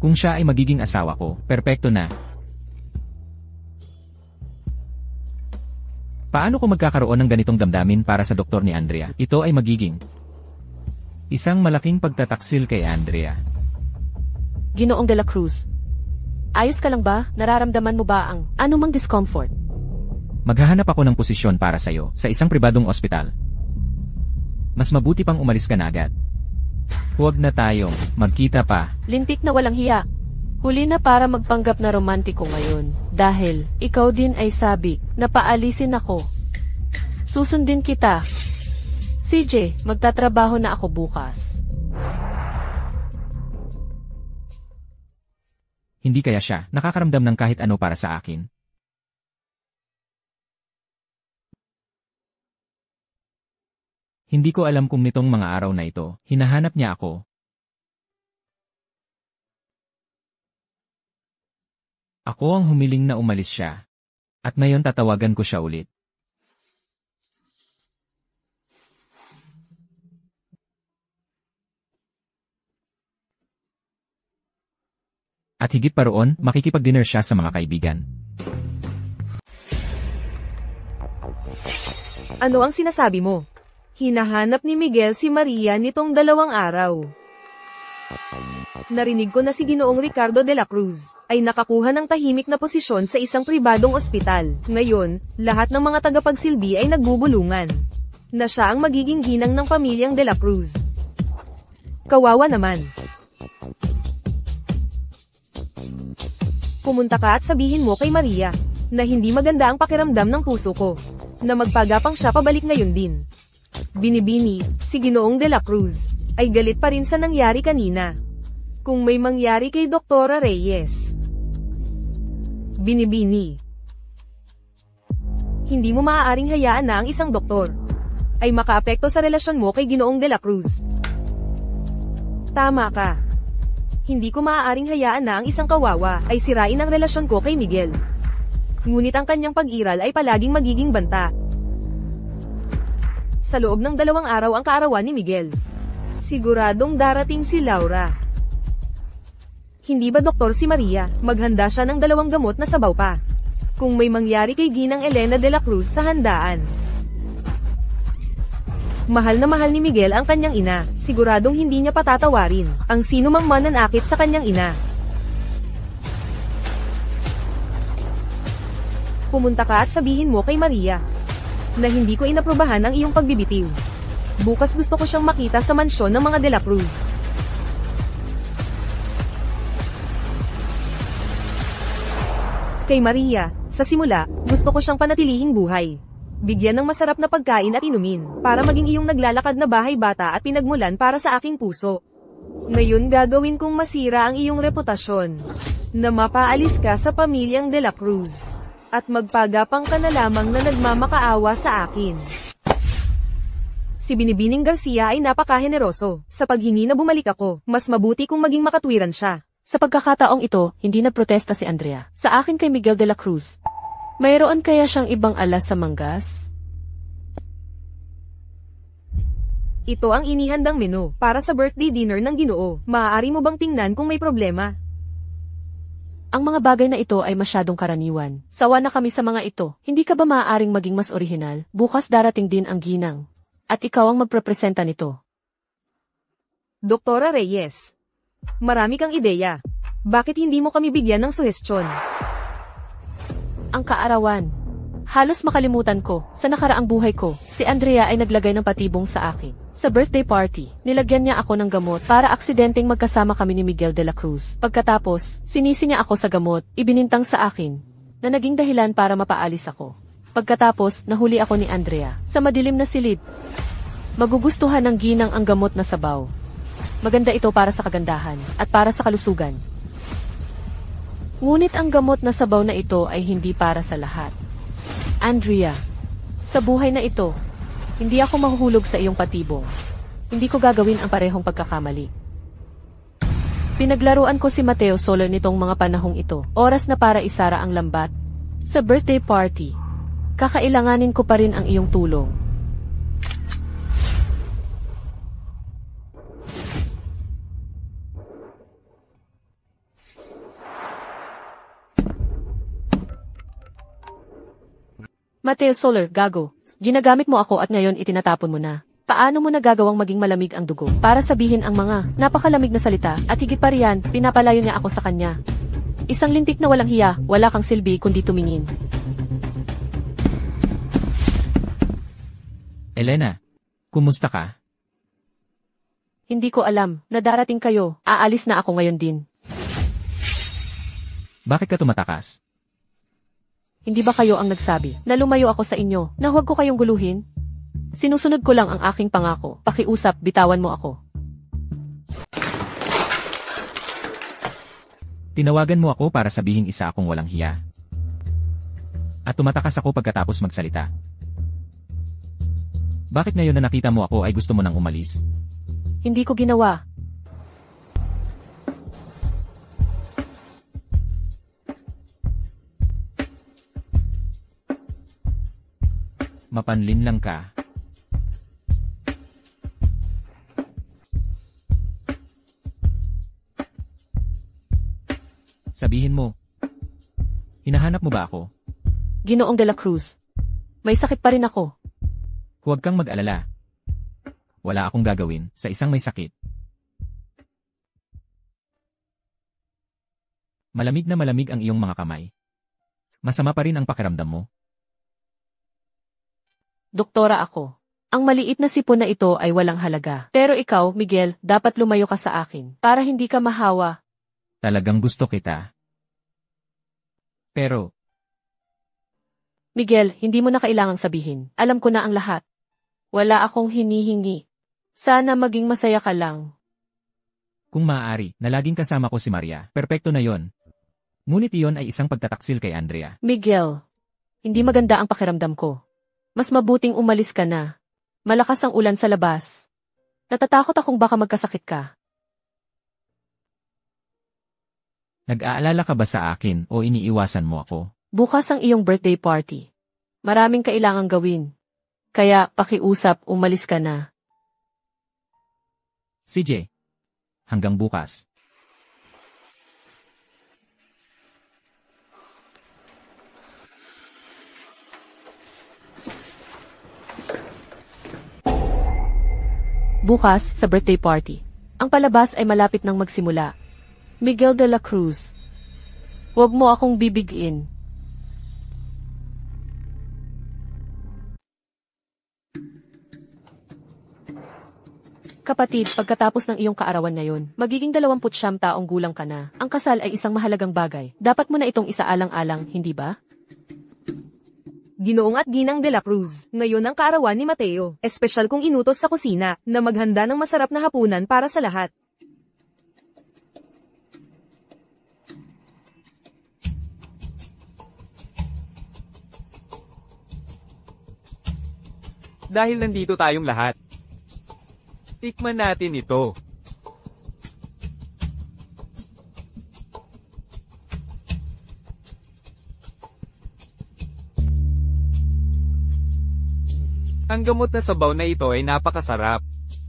Kung siya ay magiging asawa ko, perpekto na. Paano ko magkakaroon ng ganitong damdamin para sa doktor ni Andrea? Ito ay magiging isang malaking pagtataksil kay Andrea. Ginoong de la Cruz. Ayos ka lang ba? Nararamdaman mo ba ang anumang discomfort? Maghahanap ako ng posisyon para sa'yo sa isang pribadong ospital. Mas mabuti pang umalis ka na agad. Huwag na tayong magkita pa. Lintik na walang hiya. Huli na para magpanggap na romantiko ngayon. Dahil, ikaw din ay sabi na paalisin ako. Susundin kita. CJ, magtatrabaho na ako bukas. Hindi kaya siya nakakaramdam ng kahit ano para sa akin. Hindi ko alam kung nitong mga araw na ito, hinahanap niya ako. Ako ang humiling na umalis siya. At ngayon tatawagan ko siya ulit. At higit pa roon, makikipag-dinner siya sa mga kaibigan. Ano ang sinasabi mo? Hinahanap ni Miguel si Maria nitong 2 araw. Narinig ko na si Ginoong Ricardo de la Cruz ay nakakuha ng tahimik na posisyon sa isang pribadong ospital. Ngayon, lahat ng mga tagapagsilbi ay nagbubulungan na siya ang magiging ginang ng pamilyang de la Cruz. Kawawa naman. Pumunta ka at sabihin mo kay Maria na hindi maganda ang pakiramdam ng puso ko, na magpagapang siya pabalik ngayon din. Binibini, si Ginoong de la Cruz ay galit pa rin sa nangyari kanina. Kung may mangyari kay Doktora Reyes. Binibini. Hindi mo maaaring hayaan na ang isang doktor ay makaapekto sa relasyon mo kay Ginoong de la Cruz. Tama ka. Hindi ko maaaring hayaan na ang isang kawawa ay sirain ang relasyon ko kay Miguel. Ngunit ang kanyang pag-iral ay palaging magiging banta. Sa loob ng 2 araw ang kaarawan ni Miguel. Siguradong darating si Laura. Hindi ba doktor si Maria, maghanda siya ng 2 gamot na sabaw pa? Kung may mangyari kay Ginang Elena de la Cruz sa handaan. Mahal na mahal ni Miguel ang kanyang ina, siguradong hindi niya patatawarin ang sino mang mananakit sa kanyang ina. Pumunta ka at sabihin mo kay Maria na hindi ko inaprobahan ang iyong pagbibitiw. Bukas gusto ko siyang makita sa mansyon ng mga de la Cruz. Kay Maria, sa simula, gusto ko siyang panatilihing buhay. Bigyan ng masarap na pagkain at inumin, para maging iyong naglalakad na bahay bata at pinagmulan para sa aking puso. Ngayon gagawin kong masira ang iyong reputasyon, na mapaalis ka sa pamilyang de la Cruz, at magpagapang ka na lamang na nagmamakaawa sa akin. Si Binibining Garcia ay napakaheneroso, sa paghingi na bumalik ako, mas mabuti kung maging makatwiran siya. Sa pagkakataong ito, hindi nagprotesta si Andrea. Sa akin kay Miguel de la Cruz. Mayroon kaya siyang ibang alas sa manggas? Ito ang inihandang menu para sa birthday dinner ng Ginoo. Maaari mo bang tingnan kung may problema? Ang mga bagay na ito ay masyadong karaniwan. Sawa na kami sa mga ito. Hindi ka ba maaaring maging mas orihinal? Bukas darating din ang ginang. At ikaw ang magprepresenta nito. Doktora Reyes. Marami kang ideya. Bakit hindi mo kami bigyan ng suhestyon? Ang kaarawan. Halos makalimutan ko, sa nakaraang buhay ko, si Andrea ay naglagay ng patibong sa akin. Sa birthday party, nilagyan niya ako ng gamot para aksidenteng magkasama kami ni Miguel de la Cruz. Pagkatapos, sinisi niya ako sa gamot, ibinintang sa akin, na naging dahilan para mapaalis ako. Pagkatapos, nahuli ako ni Andrea, sa madilim na silid. Magugustuhan ng ginang ang gamot na sabaw. Maganda ito para sa kagandahan, at para sa kalusugan. Ngunit ang gamot na sabaw na ito ay hindi para sa lahat. Andrea, sa buhay na ito, hindi ako mahuhulog sa iyong patibong. Hindi ko gagawin ang parehong pagkakamali. Pinaglaruan ko si Mateo Soler nitong mga panahong ito. Oras na para isara ang lambat. Sa birthday party, kakailanganin ko pa rin ang iyong tulong. Mateo Soler, gago. Ginagamit mo ako at ngayon itinatapon mo na. Paano mo nagagawang maging malamig ang dugo para sabihin ang mga napakalamig na salita at higit pa riyan, pinapalayo niya ako sa kanya. Isang lintik na walang hiya, wala kang silbi kundi tumingin. Elena, kumusta ka? Hindi ko alam na darating kayo, aalis na ako ngayon din. Bakit ka tumatakas? Hindi ba kayo ang nagsabi na lumayo ako sa inyo, na huwag ko kayong guluhin? Sinusunod ko lang ang aking pangako, pakiusap, bitawan mo ako. Tinawagan mo ako para sabihin isa akong walang hiya. At tumatakas ako pagkatapos magsalita. Bakit ngayon na nakita mo ako ay gusto mo nang umalis? Hindi ko ginawa. Mapanlin lang ka. Sabihin mo. Hinahanap mo ba ako? Ginoong de la Cruz. May sakit pa rin ako. Huwag kang mag-alala. Wala akong gagawin sa isang may sakit. Malamig na malamig ang iyong mga kamay. Masama pa rin ang pakiramdam mo. Doktora ako. Ang maliit na sipon na ito ay walang halaga. Pero ikaw, Miguel, dapat lumayo ka sa akin para hindi ka mahawa. Talagang gusto kita. Pero, Miguel, hindi mo na kailangang sabihin. Alam ko na ang lahat. Wala akong hinihingi. Sana maging masaya ka lang. kung maaari, na laging kasama ko si Maria, perpekto na yon. Ngunit iyon ay isang pagtataksil kay Andrea. Miguel, hindi maganda ang pakiramdam ko. Mas mabuting umalis ka na. Malakas ang ulan sa labas. Natatakot akong baka magkasakit ka. Nag-aalala ka ba sa akin o iniiwasan mo ako? Bukas ang iyong birthday party. Maraming kailangang gawin. Kaya, pakiusap, umalis ka na. CJ. Hanggang bukas. Bukas, sa birthday party. Ang palabas ay malapit nang magsimula. Miguel de la Cruz. Huwag mo akong bibigin. Kapatid, pagkatapos ng iyong kaarawan na yon, magiging 29 taong gulang ka na. Ang kasal ay isang mahalagang bagay. Dapat mo na itong isaalang-alang, hindi ba? Ginoong at Ginang de la Cruz, ngayon ang kaarawan ni Mateo, espesyal kong inutos sa kusina, na maghanda ng masarap na hapunan para sa lahat. Dahil nandito tayong lahat, tikman natin ito. Ang gamot na sabaw na ito ay napakasarap.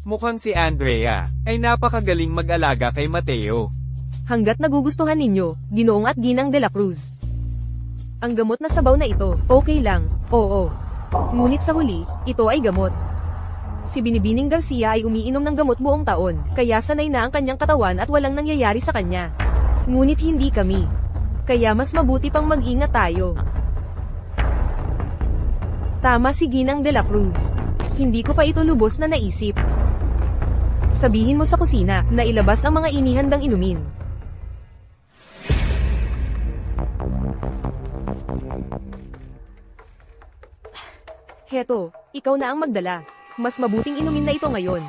Mukhang si Andrea ay napakagaling mag-alaga kay Mateo. Hanggat nagugustuhan ninyo, Ginoong at Ginang de la Cruz. Ang gamot na sabaw na ito, okay lang, oo. Ngunit sa huli, ito ay gamot. Si Binibining Garcia ay umiinom ng gamot buong taon, kaya sanay na ang kanyang katawan at walang nangyayari sa kanya. Ngunit hindi kami. Kaya mas mabuti pang mag-ingat tayo. Tama si Ginang de la Cruz. Hindi ko pa ito lubos na naisip. Sabihin mo sa kusina na ilabas ang mga inihandang inumin. Heto, ikaw na ang magdala. Mas mabuting inumin na ito ngayon.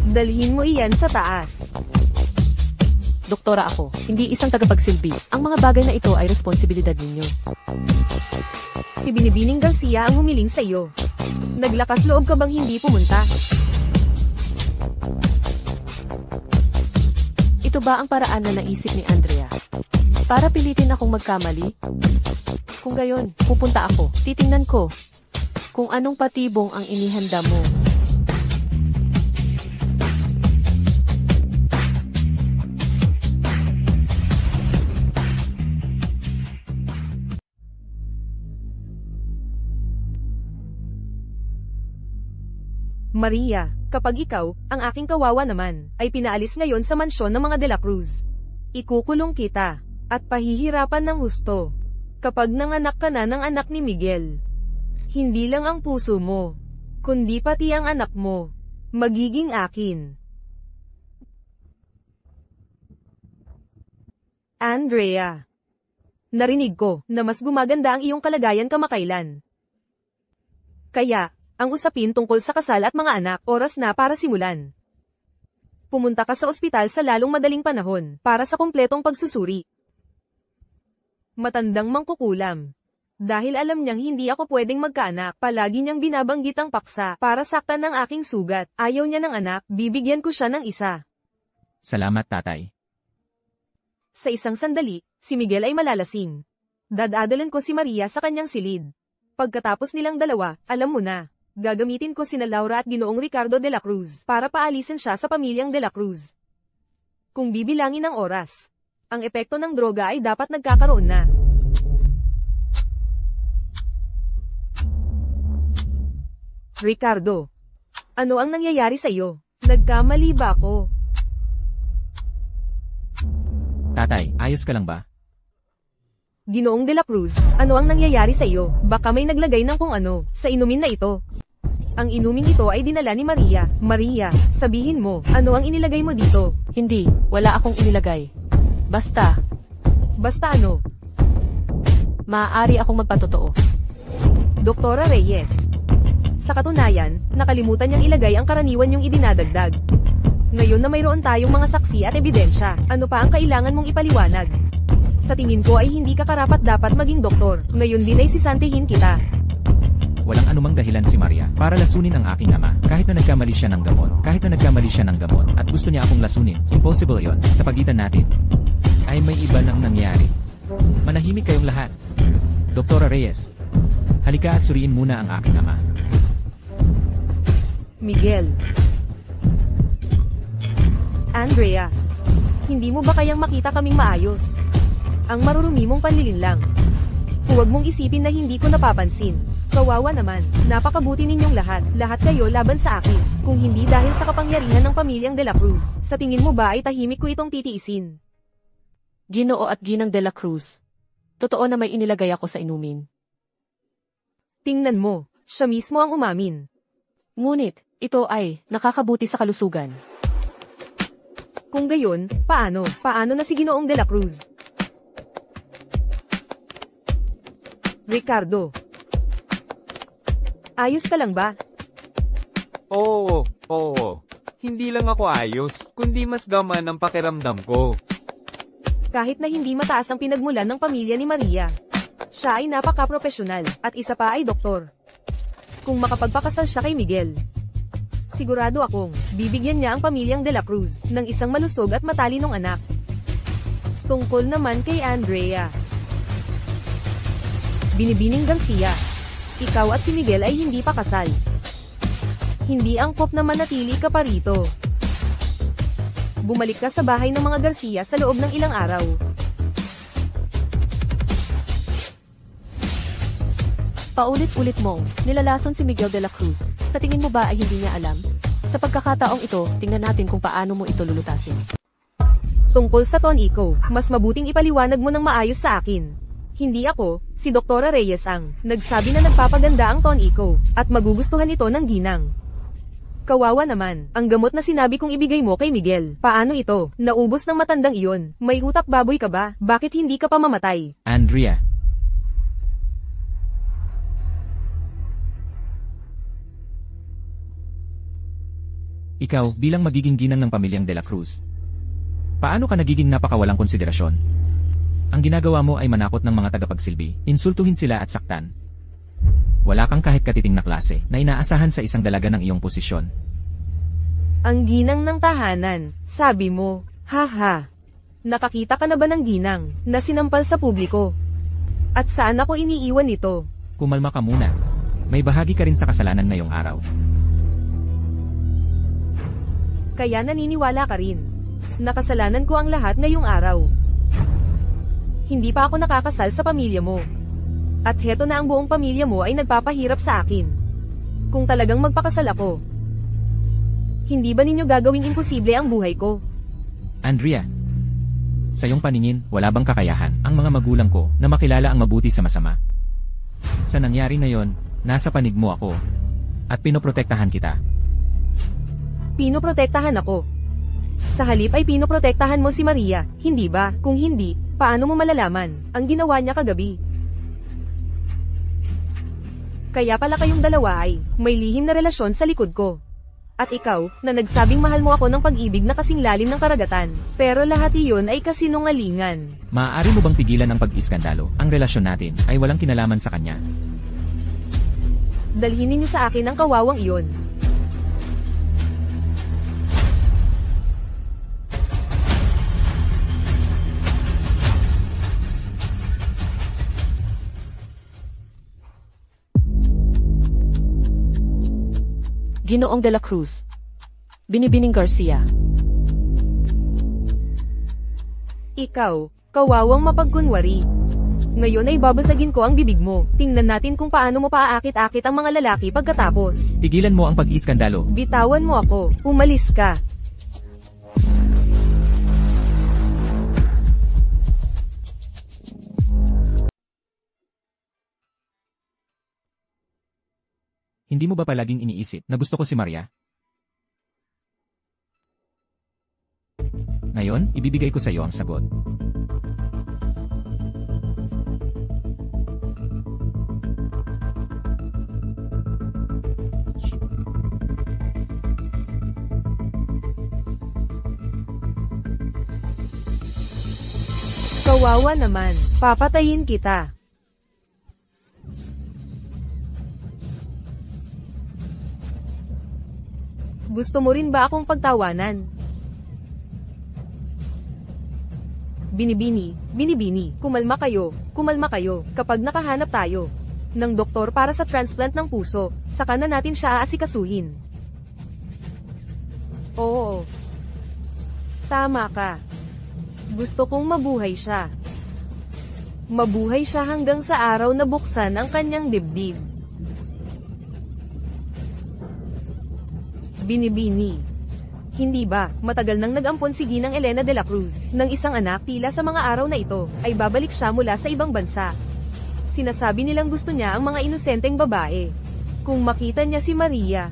Dalhin mo iyan sa taas. Doktora ako, hindi isang tagapagsilbi. Ang mga bagay na ito ay responsibilidad ninyo. Si Binibining Garcia ang humiling sa iyo. Naglakas loob ka bang hindi pumunta? Ito ba ang paraan na naisip ni Andrea? Para pilitin akong magkamali? Kung gayon, pupunta ako. Titingnan ko kung anong patibong ang inihanda mo. Maria, kapag ikaw, ang aking kawawa naman, ay pinaalis ngayon sa mansyon ng mga De La Cruz, ikukulong kita, at pahihirapan ng husto. Kapag nanganak ka na ng anak ni Miguel, hindi lang ang puso mo, kundi pati ang anak mo, magiging akin. Andrea, narinig ko na mas gumaganda ang iyong kalagayan kamakailan. Kaya, ang usapin tungkol sa kasal at mga anak, oras na para simulan. Pumunta ka sa ospital sa lalong madaling panahon, para sa kumpletong pagsusuri. Matandang mangkukulam. Dahil alam niyang hindi ako pwedeng magkaanak, palagi niyang binabanggit ang paksa, para saktan ng aking sugat. Ayaw niya ng anak, bibigyan ko siya ng isa. Salamat, tatay. Sa isang sandali, si Miguel ay malalasing. Dadadalan ko si Maria sa kanyang silid. Pagkatapos nilang dalawa, alam mo na, gagamitin ko sina Laura at Ginoong Ricardo de la Cruz para paalisin siya sa pamilyang de la Cruz. Kung bibilangin ang oras, ang epekto ng droga ay dapat nagkakaroon na. Ricardo, ano ang nangyayari sa iyo? Nagkamali ba ako? Tatay, ayos ka lang ba? Ginoong de la Cruz, ano ang nangyayari sa iyo? Baka may naglagay ng kung ano, sa inumin na ito. Ang inumin ito ay dinala ni Maria. Maria, sabihin mo, ano ang inilagay mo dito? Hindi, wala akong inilagay. Basta, ano? maaari akong magpatotoo. Doktora Reyes. Sa katunayan, nakalimutan niyang ilagay ang karaniwan niyong idinadagdag. Ngayon na mayroon tayong mga saksi at ebidensya, ano pa ang kailangan mong ipaliwanag? Sa tingin ko ay hindi ka karapat dapat maging doktor, ngayon din ay sisantihin kita. Walang anumang dahilan si Maria para lasunin ang aking ama, kahit na nagkamali siya ng gamot, at gusto niya akong lasunin. Impossible yon. Sa pagitan natin, ay may iba nang nangyari. Manahimik kayong lahat. Doktora Reyes, halika at suriin muna ang aking ama. Miguel. Andrea, hindi mo ba kayang makita kaming maayos? Ang marurumi mong panlilinlang. Huwag mong isipin na hindi ko napapansin. Kawawa naman, napakabuti ninyong lahat. Lahat kayo laban sa akin. Kung hindi dahil sa kapangyarihan ng pamilyang De La Cruz, sa tingin mo ba ay tahimik ko itong titiisin? Ginoo at Ginang de la Cruz. Totoo na may inilagay ako sa inumin. Tingnan mo, siya mismo ang umamin. Ngunit, ito ay nakakabuti sa kalusugan. Kung gayon, paano? Paano na si Ginoong De La Cruz? Ricardo. Ayos ka lang ba? Oo. Hindi lang ako ayos, kundi mas gaman ang pakiramdam ko. Kahit na hindi mataas ang pinagmulan ng pamilya ni Maria, siya ay napaka-profesional, at isa pa ay doktor. Kung makapagpakasal siya kay Miguel, sigurado akong, bibigyan niya ang pamilyang De La Cruz ng isang malusog at matalinong anak. Tungkol naman kay Andrea. Binibining Garcia, ikaw at si Miguel ay hindi pa kasal. Hindi angkop na manatili ka pa rito. Bumalik ka sa bahay ng mga Garcia sa loob ng ilang araw. Paulit-ulit mong nilalason si Miguel de la Cruz. Sa tingin mo ba ay hindi niya alam? Sa pagkakataong ito, tingnan natin kung paano mo ito lulutasin. Tungkol sa Tonico, mas mabuting ipaliwanag mo ng maayos sa akin. Hindi ako, si Doktora Reyes ang nagsabi na nagpapaganda ang Tonico, at magugustuhan ito ng ginang. Kawawa naman, ang gamot na sinabi kong ibigay mo kay Miguel. Paano ito? Naubos ng matandang iyon. May utak baboy ka ba? Bakit hindi ka pa mamatay? Andrea. Ikaw, bilang magiging ginang ng pamilyang De La Cruz, paano ka nagiging napakawalang konsiderasyon? Ang ginagawa mo ay manakot ng mga tagapagsilbi, insultuhin sila at saktan. Wala kang kahit katiting na klase na inaasahan sa isang dalaga ng iyong posisyon. Ang ginang ng tahanan, sabi mo, haha. Nakakita ka na ba ng ginang na sinampal sa publiko? At saan ako iniiwan nito? Kumalma ka muna. May bahagi ka rin sa kasalanan ngayong araw. Kaya naniniwala ka rin. Nakasalanan ko ang lahat ngayong araw. Hindi pa ako nakakasal sa pamilya mo. At heto na ang buong pamilya mo ay nagpapahirap sa akin. Kung talagang magpakasal ako, Hindi ba ninyo gagawing imposible ang buhay ko? Andrea, sa iyong paningin, wala bang kakayahan ang mga magulang ko na makilala ang mabuti sa masama? Sa nangyari na yon, nasa panig mo ako at pinoprotektahan kita. Pinoprotektahan ako. Sa halip ay pinoprotektahan mo si Maria, hindi ba? Kung hindi, paano mo malalaman ang ginawa niya kagabi? Kaya pala kayong dalawa ay may lihim na relasyon sa likod ko. At ikaw, na nagsabing mahal mo ako ng pag-ibig na kasing lalim ng karagatan. Pero lahat iyon ay kasinungalingan. Maaari mo bang pigilan ang pag-iskandalo? Ang relasyon natin ay walang kinalaman sa kanya. Dalhin ninyo sa akin ang kawawang iyon. Ginoong de la Cruz. Binibining Garcia. Ikaw, kawawang mapagkunwari. Ngayon ay babasagin ko ang bibig mo. Tingnan natin kung paano mo paaakit-akit ang mga lalaki pagkatapos. Tigilan mo ang pag-iskandalo. Bitawan mo ako. Umalis ka. Hindi mo ba palaging iniisip na gusto ko si Maria? Ngayon, ibibigay ko sa iyo ang sagot. Kawawa naman. Papatayin kita. Gusto mo rin ba akong pagtawanan? Binibini, kumalma kayo, kapag nakahanap tayo ng doktor para sa transplant ng puso, saka na natin siya aasikasuhin. Oo. Tama ka. Gusto kong mabuhay siya. Mabuhay siya hanggang sa araw na buksan ang kanyang dibdib. Binibini. Hindi ba, matagal nang nag-ampon si Ginang Elena de la Cruz ng isang anak tila sa mga araw na ito, ay babalik siya mula sa ibang bansa. Sinasabi nilang gusto niya ang mga inosenteng babae. Kung makita niya si Maria,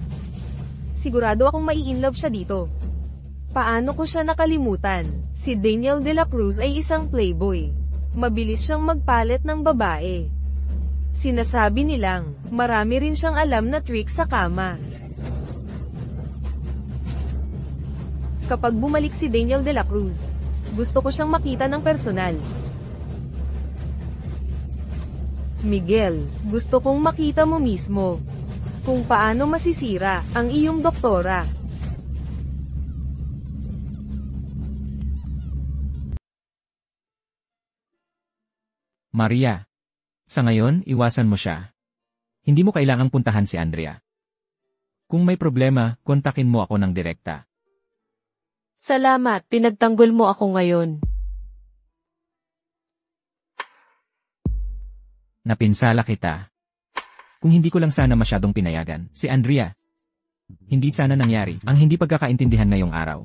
sigurado akong mai-inlove siya dito. Paano ko siya nakalimutan? Si Daniel de la Cruz ay isang playboy. Mabilis siyang magpalit ng babae. Sinasabi nilang, marami rin siyang alam na trick sa kama. Kapag bumalik si Daniel de la Cruz, gusto ko siyang makita ng personal. Miguel, gusto kong makita mo mismo kung paano masisira ang iyong doktora. Maria, sa ngayon, iwasan mo siya. Hindi mo kailangang puntahan si Andrea. Kung may problema, kontakin mo ako ng direkta. Salamat, pinagtanggol mo ako ngayon. Napinsala kita. Kung hindi ko lang sana masyadong pinayagan, si Andrea. Hindi sana nangyari ang hindi pagkakaintindihan ngayong araw.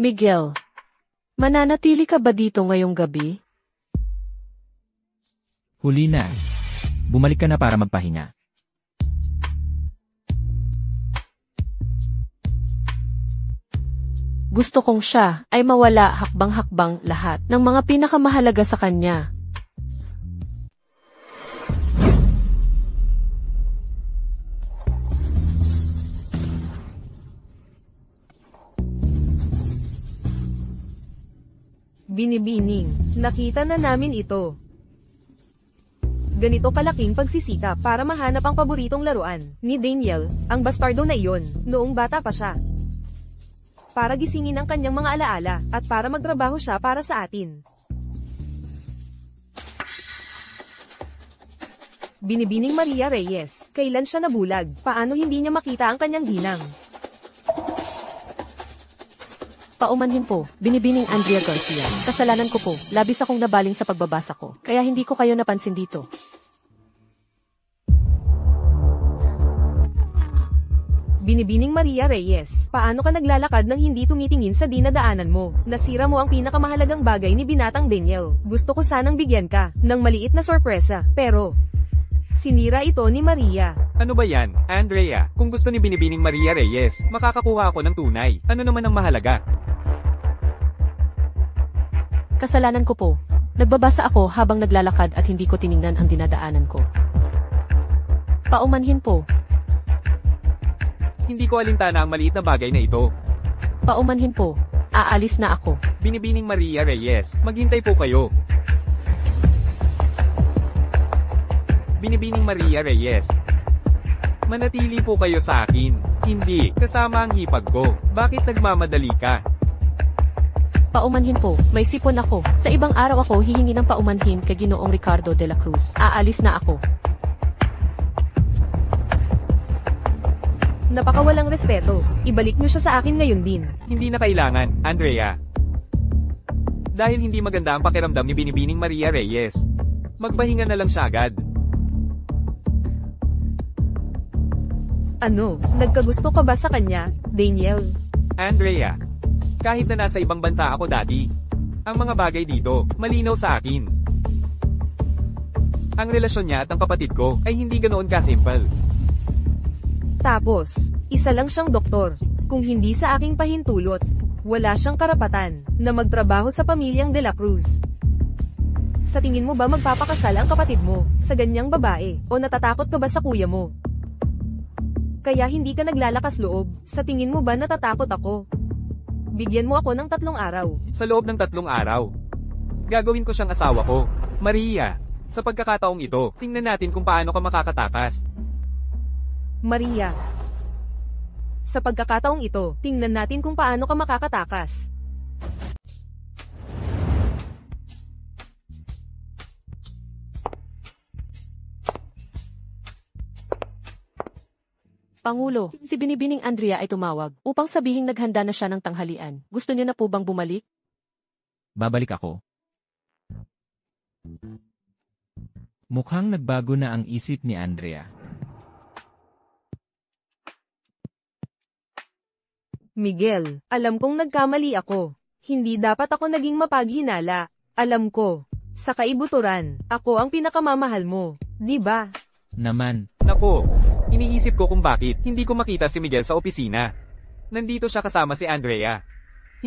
Miguel, mananatili ka ba dito ngayong gabi? Huli na. Bumalik ka na para magpahinga. Gusto kong siya ay mawala hakbang-hakbang lahat ng mga pinakamahalaga sa kanya. Binibining, nakita na namin ito. Ganito kalaking pagsisikap para mahanap ang paboritong laruan ni Daniel, ang bastardo na iyon, noong bata pa siya. Para gisingin ang kanyang mga alaala, at para magtrabaho siya para sa atin. Binibining Maria Reyes, kailan siya nabulag? Paano hindi niya makita ang kanyang ginang? Paumanhin po, Binibining Andrea Garcia. Kasalanan ko po, labis akong nabaling sa pagbabasa ko. Kaya hindi ko kayo napansin dito. Binibining Maria Reyes, paano ka naglalakad nang hindi tumitingin sa dinadaanan mo? Nasira mo ang pinakamahalagang bagay ni Binatang Daniel. Gusto ko sanang bigyan ka ng maliit na sorpresa, pero sinira ito ni Maria. Ano ba yan, Andrea? Kung gusto ni Binibining Maria Reyes, makakakuha ako ng tunay. Ano naman ang mahalaga? Kasalanan ko po. Nagbabasa ako habang naglalakad at hindi ko tiningnan ang dinadaanan ko. Paumanhin po. Hindi ko alintana ang maliit na bagay na ito. Paumanhin po. Aalis na ako. Binibining Maria Reyes, maghintay po kayo. Binibining Maria Reyes, manatili po kayo sa akin. Hindi, kasama ang hipag ko. Bakit nagmamadali ka? Paumanhin po. May sipon ako. Sa ibang araw ako hihingi ng paumanhin kay Ginoong Ricardo de la Cruz. Aalis na ako. Napakawalang respeto. Ibalik niyo siya sa akin ngayon din. Hindi na kailangan, Andrea. Dahil hindi maganda ang pakiramdam ni Binibining Maria Reyes. Magpahinga na lang siya agad. Ano, nagkagusto ka ba sa kanya, Daniel? Andrea, kahit na nasa ibang bansa ako dati, ang mga bagay dito, malinaw sa akin. Ang relasyon niya at ang kapatid ko ay hindi ganoon ka-simple. Tapos, isa lang siyang doktor. Kung hindi sa aking pahintulot, wala siyang karapatan na magtrabaho sa pamilyang De La Cruz. Sa tingin mo ba magpapakasal ang kapatid mo sa ganyang babae o natatakot ka ba sa kuya mo? Kaya hindi ka naglalakas loob. Sa tingin mo ba natatakot ako? Bigyan mo ako ng 3 araw. Sa loob ng 3 araw, gagawin ko siyang asawa ko. Maria, sa pagkakataong ito, tingnan natin kung paano ka makakatakas. Maria, sa pagkakataong ito, tingnan natin kung paano ka makakatakas. Pangulo, si Binibining Andrea ay tumawag upang sabihing naghanda na siya ng tanghalian. Gusto niyo na po bang bumalik? Babalik ako. Mukhang nagbago na ang isip ni Andrea. Miguel, alam kong nagkamali ako. Hindi dapat ako naging mapaghinala. Alam ko, sa kaibuturan, ako ang pinakamamahal mo, di ba? Naman, Nako, iniisip ko kung bakit hindi ko makita si Miguel sa opisina. Nandito siya kasama si Andrea.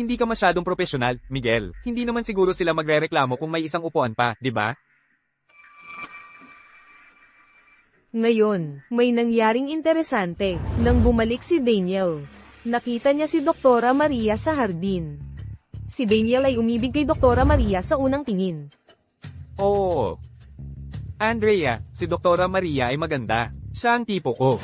Hindi ka masyadong profesional, Miguel. Hindi naman siguro sila magrereklamo kung may isang upuan pa, di ba? Ngayon, may nangyaring interesante. Nang bumalik si Daniel, nakita niya si Doktora Maria sa hardin. Si Daniel ay umibig kay Doktora Maria sa unang tingin. Oo. Andrea, si Doktora Maria ay maganda. Siya ang tipo ko.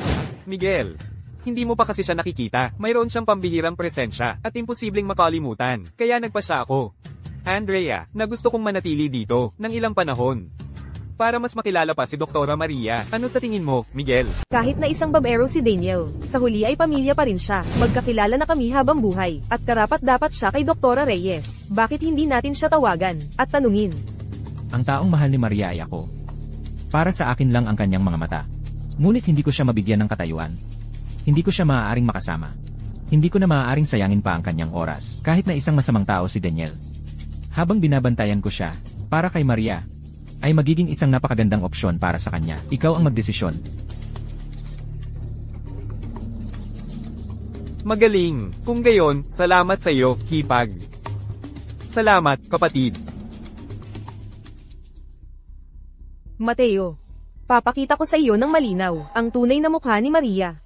Miguel, hindi mo pa kasi siya nakikita. Mayroon siyang pambihirang presensya at imposibleng makalimutan. Kaya nagpa siya ako. Andrea, na gusto kong manatili dito ng ilang panahon. Para mas makilala pa si Doktora Maria. Ano sa tingin mo, Miguel? Kahit na isang babero si Daniel, sa huli ay pamilya pa rin siya. Magkakilala na kami habang buhay, at karapat dapat siya kay Doktora Reyes. Bakit hindi natin siya tawagan at tanungin? ang taong mahal ni Maria ay ako. Para sa akin lang ang kanyang mga mata. Ngunit hindi ko siya mabigyan ng katayuan. Hindi ko siya maaaring makasama. Hindi ko na maaaring sayangin pa ang kanyang oras, kahit na isang masamang tao si Daniel. Habang binabantayan ko siya, para kay Maria, ay magiging isang napakagandang opsyon para sa kanya. Ikaw ang magdesisyon. Magaling. Kung gayon, salamat sa iyo, hipag. Salamat, kapatid. Mateo, papakita ko sa iyo ng malinaw ang tunay na mukha ni Maria.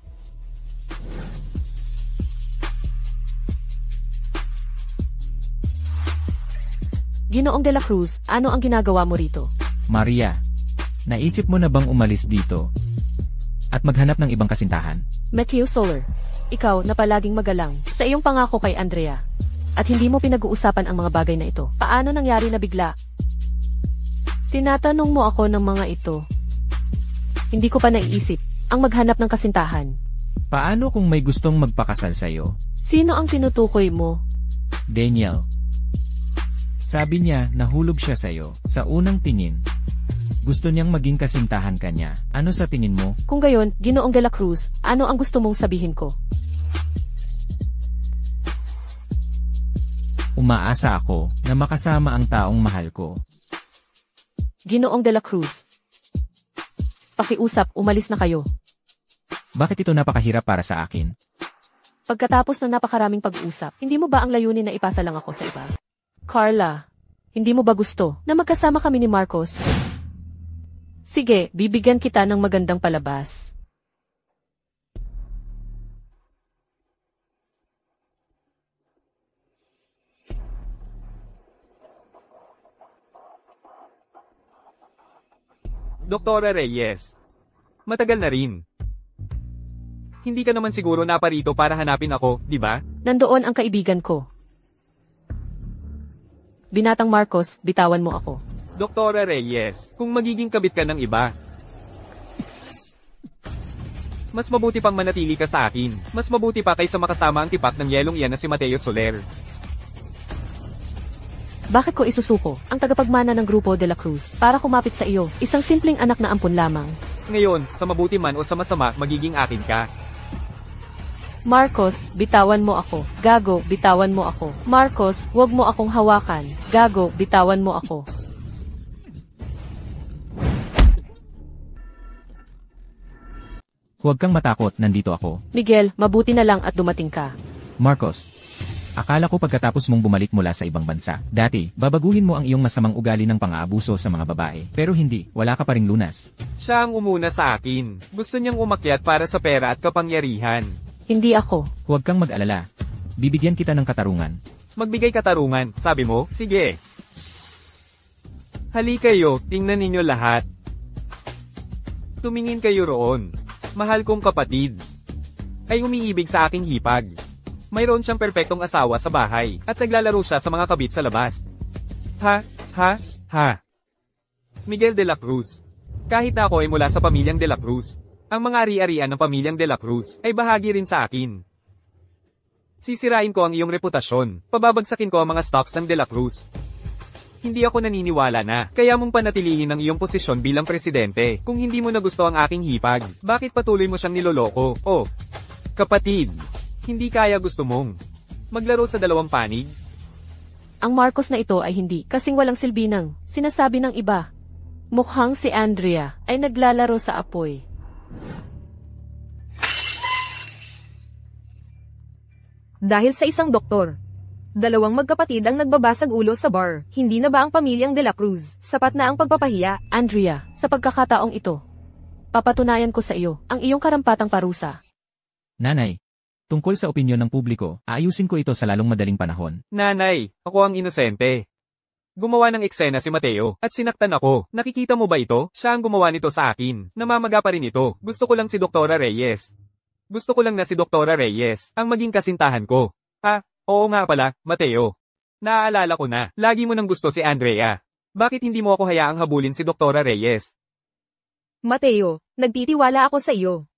Ginoong de la Cruz, ano ang ginagawa mo rito? Maria, naisip mo na bang umalis dito at maghanap ng ibang kasintahan? Matthew Soler, ikaw na palaging magalang sa iyong pangako kay Andrea. At hindi mo pinag-uusapan ang mga bagay na ito. Paano nangyari na bigla? Tinatanong mo ako ng mga ito. Hindi ko pa naiisip ang maghanap ng kasintahan. Paano kung may gustong magpakasal sa iyo? Sino ang tinutukoy mo? Daniel. Sabi niya, nahulog siya sa'yo. Sa unang tingin. Gusto niyang maging kasintahan ka niya. Ano sa tingin mo? Kung gayon, Ginoong de la Cruz, ano ang gusto mong sabihin ko? Umaasa ako na makasama ang taong mahal ko. Ginoong de la Cruz. Pakiusap, umalis na kayo. Bakit ito napakahirap para sa akin? Pagkatapos ng napakaraming pag-usap, hindi mo ba ang layunin na ipasa lang ako sa iba? Carla, hindi mo ba gusto na magkasama kami ni Marcos? Sige, bibigyan kita ng magandang palabas. Doktora Reyes. Matagal na rin. Hindi ka naman siguro naparito para hanapin ako, di ba? Nandoon ang kaibigan ko. Binatang Marcos, bitawan mo ako. Doktora Reyes, kung magiging kabit ka ng iba, mas mabuti pang manatili ka sa akin. Mas mabuti pa kaysa makasama ang tipak ng yelong iyan na si Mateo Soler. Bakit ko isusuko ang tagapagmana ng Grupo de la Cruz para kumapit sa iyo, isang simpleng anak na ampon lamang? Ngayon, sa mabuti man o sa masama, magiging akin ka. Marcos, bitawan mo ako. Gago, bitawan mo ako. Marcos, huwag mo akong hawakan. Gago, bitawan mo ako. Huwag kang matakot, nandito ako. Miguel, mabuti na lang at dumating ka. Marcos. Akala ko pagkatapos mong bumalik mula sa ibang bansa, dati, babaguhin mo ang iyong masamang ugali ng pang-aabuso sa mga babae. Pero hindi, wala ka pa ring lunas. Siya ang umuna sa akin. Gusto niyang umakyat para sa pera at kapangyarihan. Hindi ako. Huwag kang mag-alala. Bibigyan kita ng katarungan. Magbigay katarungan, sabi mo? Sige. Hali kayo, tingnan ninyo lahat. Tumingin kayo roon. Mahal kong kapatid. Ay umiibig sa aking hipag. Mayroon siyang perpektong asawa sa bahay, at naglalaro siya sa mga kabit sa labas. Ha, ha, ha. Miguel de la Cruz. Kahit na ako ay mula sa pamilyang de la Cruz, ang mga ari-arian ng pamilyang de la Cruz ay bahagi rin sa akin. Sisirain ko ang iyong reputasyon, pababagsakin ko ang mga stocks ng de la Cruz. Hindi ako naniniwala na, kaya mong panatilihin ang iyong posisyon bilang presidente. Kung hindi mo na gusto ang aking hipag, bakit patuloy mo siyang niloloko? Oh, kapatid. Hindi kaya gusto mong maglaro sa dalawang panig? Ang Marcos na ito ay hindi kasing walang silbi ng sinasabi ng iba. Mukhang si Andrea ay naglalaro sa apoy. Dahil sa isang doktor, dalawang magkapatid ang nagbabasag ulo sa bar. Hindi na ba ang pamilyang de la Cruz sapat na ang pagpapahiya? Andrea, sa pagkakataong ito, papatunayan ko sa iyo ang iyong karampatang parusa. Nanay. Tungkol sa opinyon ng publiko, aayusin ko ito sa lalong madaling panahon. Nanay, ako ang inosente. Gumawa ng eksena si Mateo, at sinaktan ako. Nakikita mo ba ito? Siya ang gumawa nito sa akin. Namamaga pa rin ito. Gusto ko lang si Doktora Reyes. Gusto ko lang na si Doktora Reyes ang maging kasintahan ko. Ha? Oo nga pala, Mateo. Naaalala ko na, lagi mo nang gusto si Andrea. Bakit hindi mo ako hayaang habulin si Doktora Reyes? Mateo, nagtitiwala ako sa iyo.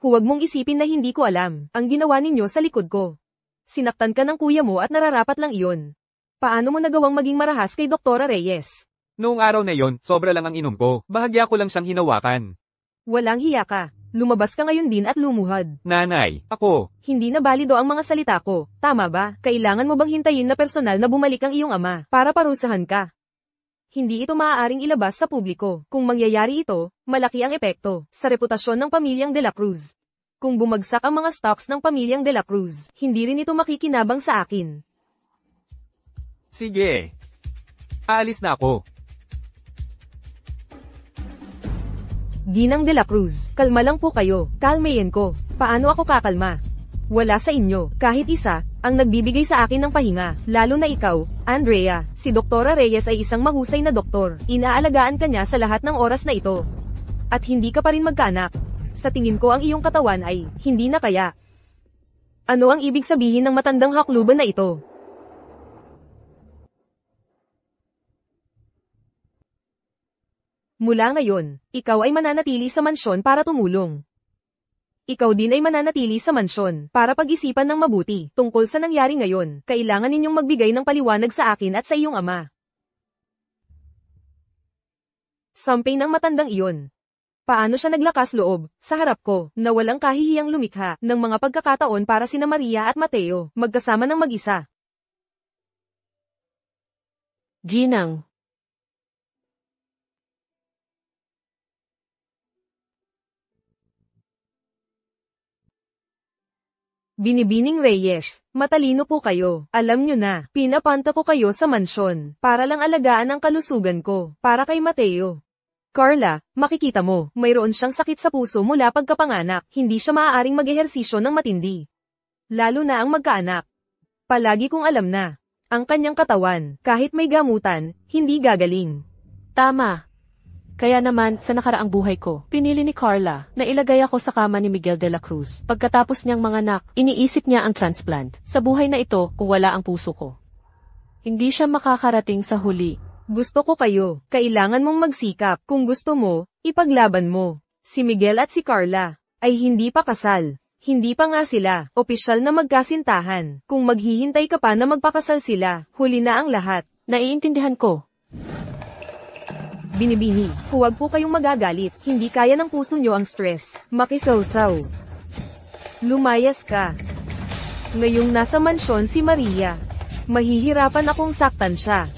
Huwag mong isipin na hindi ko alam ang ginawa ninyo sa likod ko. Sinaktan ka ng kuya mo at nararapat lang iyon. Paano mo nagawang maging marahas kay Doktora Reyes? Noong araw na yon, sobra lang ang inom ko. Bahagya ko lang siyang hinawakan. Walang hiya ka. Lumabas ka ngayon din at lumuhad. Nanay, ako. Hindi na balido ang mga salita ko. Tama ba? Kailangan mo bang hintayin na personal na bumalik ang iyong ama para parusahan ka? Hindi ito maaaring ilabas sa publiko. Kung mangyayari ito, malaki ang epekto sa reputasyon ng pamilyang de la Cruz. Kung bumagsak ang mga stocks ng pamilyang de la Cruz, hindi rin ito makikinabang sa akin. Sige. Aalis na ako. Ginang de la Cruz, kalma lang po kayo. Kalmayin ko. Paano ako kakalma? Wala sa inyo, kahit isa, ang nagbibigay sa akin ng pahinga, lalo na ikaw, Andrea. Si Doktora Reyes ay isang mahusay na doktor. Inaalagaan ka niya sa lahat ng oras na ito. At hindi ka pa rin magkaanak. Sa tingin ko ang iyong katawan ay, hindi na kaya. Ano ang ibig sabihin ng matandang hakluban na ito? Mula ngayon, ikaw ay mananatili sa mansyon para tumulong. Ikaw din ay mananatili sa mansyon para pag-isipan ng mabuti tungkol sa nangyari ngayon. Kailangan ninyong magbigay ng paliwanag sa akin at sa iyong ama. Sampay ng matandang iyon. Paano siya naglakas loob, sa harap ko, na walang kahihiyang lumikha ng mga pagkakataon para sina Maria at Mateo, magkasama ng mag-isa. Ginang. Binibining Reyes, matalino po kayo. Alam nyo na, pinapanta ko kayo sa mansyon, para lang alagaan ang kalusugan ko, para kay Mateo. Carla, makikita mo, mayroon siyang sakit sa puso mula pagkapanganak, hindi siya maaaring mag-ehersisyo ng matindi. Lalo na ang magkaanak. Palagi kong alam na, ang kanyang katawan, kahit may gamutan, hindi gagaling. Tama. Kaya naman, sa nakaraang buhay ko, pinili ni Carla na ilagay ako sa kama ni Miguel de la Cruz. Pagkatapos niyang manganak, iniisip niya ang transplant. Sa buhay na ito, kung wala ang puso ko, hindi siya makakarating sa huli. Gusto ko kayo, kailangan mong magsikap. Kung gusto mo, ipaglaban mo. Si Miguel at si Carla ay hindi pa kasal. Hindi pa nga sila opisyal na magkasintahan. Kung maghihintay ka pa na magpakasal sila, huli na ang lahat. Naiintindihan ko. Binibini, huwag po kayong magagalit. Hindi kaya ng puso nyo ang stress. Makisawsaw. Lumayas ka. Ngayong nasa mansyon si Maria, mahihirapan akong saktan siya.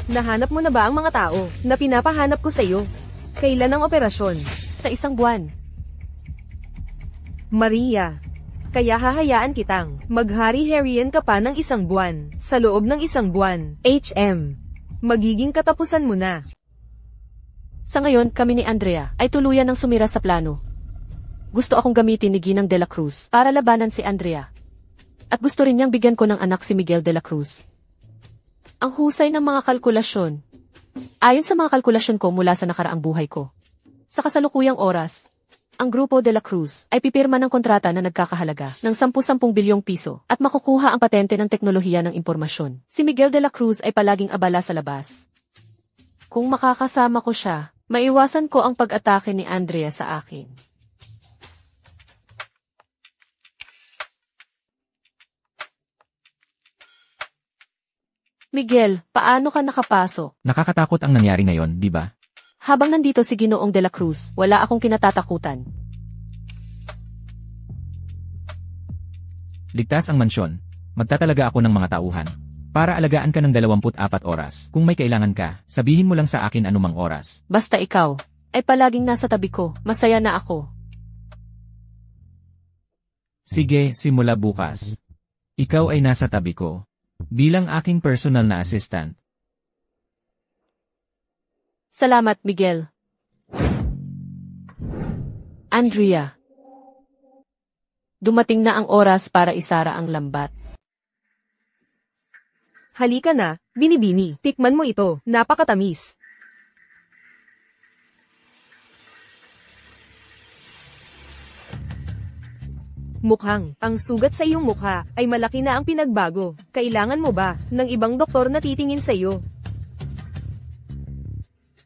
Nahanap mo na ba ang mga tao na pinapahanap ko sa iyo? Kailan ang operasyon? Sa 1 buwan. Maria, kaya hahayaan kitang maghari-harian ka pa ng 1 buwan. Sa loob ng 1 buwan, HM, magiging katapusan mo na. Sa ngayon, kami ni Andrea ay tuluyan ng sumira sa plano. Gusto akong gamitin ni Ginang de la Cruz para labanan si Andrea. At gusto rin niyang bigyan ko ng anak si Miguel de la Cruz. Ang husay ng mga kalkulasyon. Ayon sa mga kalkulasyon ko mula sa nakaraang buhay ko. Sa kasalukuyang oras, ang Grupo de la Cruz ay pipirma ng kontrata na nagkakahalaga ng 10-10 bilyong piso at makukuha ang patente ng teknolohiya ng impormasyon. Si Miguel de la Cruz ay palaging abala sa labas. Kung makakasama ko siya, maiwasan ko ang pag-atake ni Andrea sa akin. Miguel, paano ka nakapasok? Nakakatakot ang nangyari ngayon, di ba? Habang nandito si Ginoong de la Cruz, wala akong kinatatakutan. Ligtas ang mansyon. Magtatalaga ako ng mga tauhan. Para alagaan ka ng 24 oras. Kung may kailangan ka, sabihin mo lang sa akin anumang oras. Basta ikaw ay palaging nasa tabi ko, masaya na ako. Sige, simula bukas. Ikaw ay nasa tabi ko. Bilang aking personal na assistant. Salamat, Miguel. Andrea. Dumating na ang oras para isara ang lambat. Halika na, binibini. Tikman mo ito, napakatamis. Mukhang, ang sugat sa iyong mukha ay malaki na ang pinagbago. Kailangan mo ba ng ibang doktor na titingin sa iyo?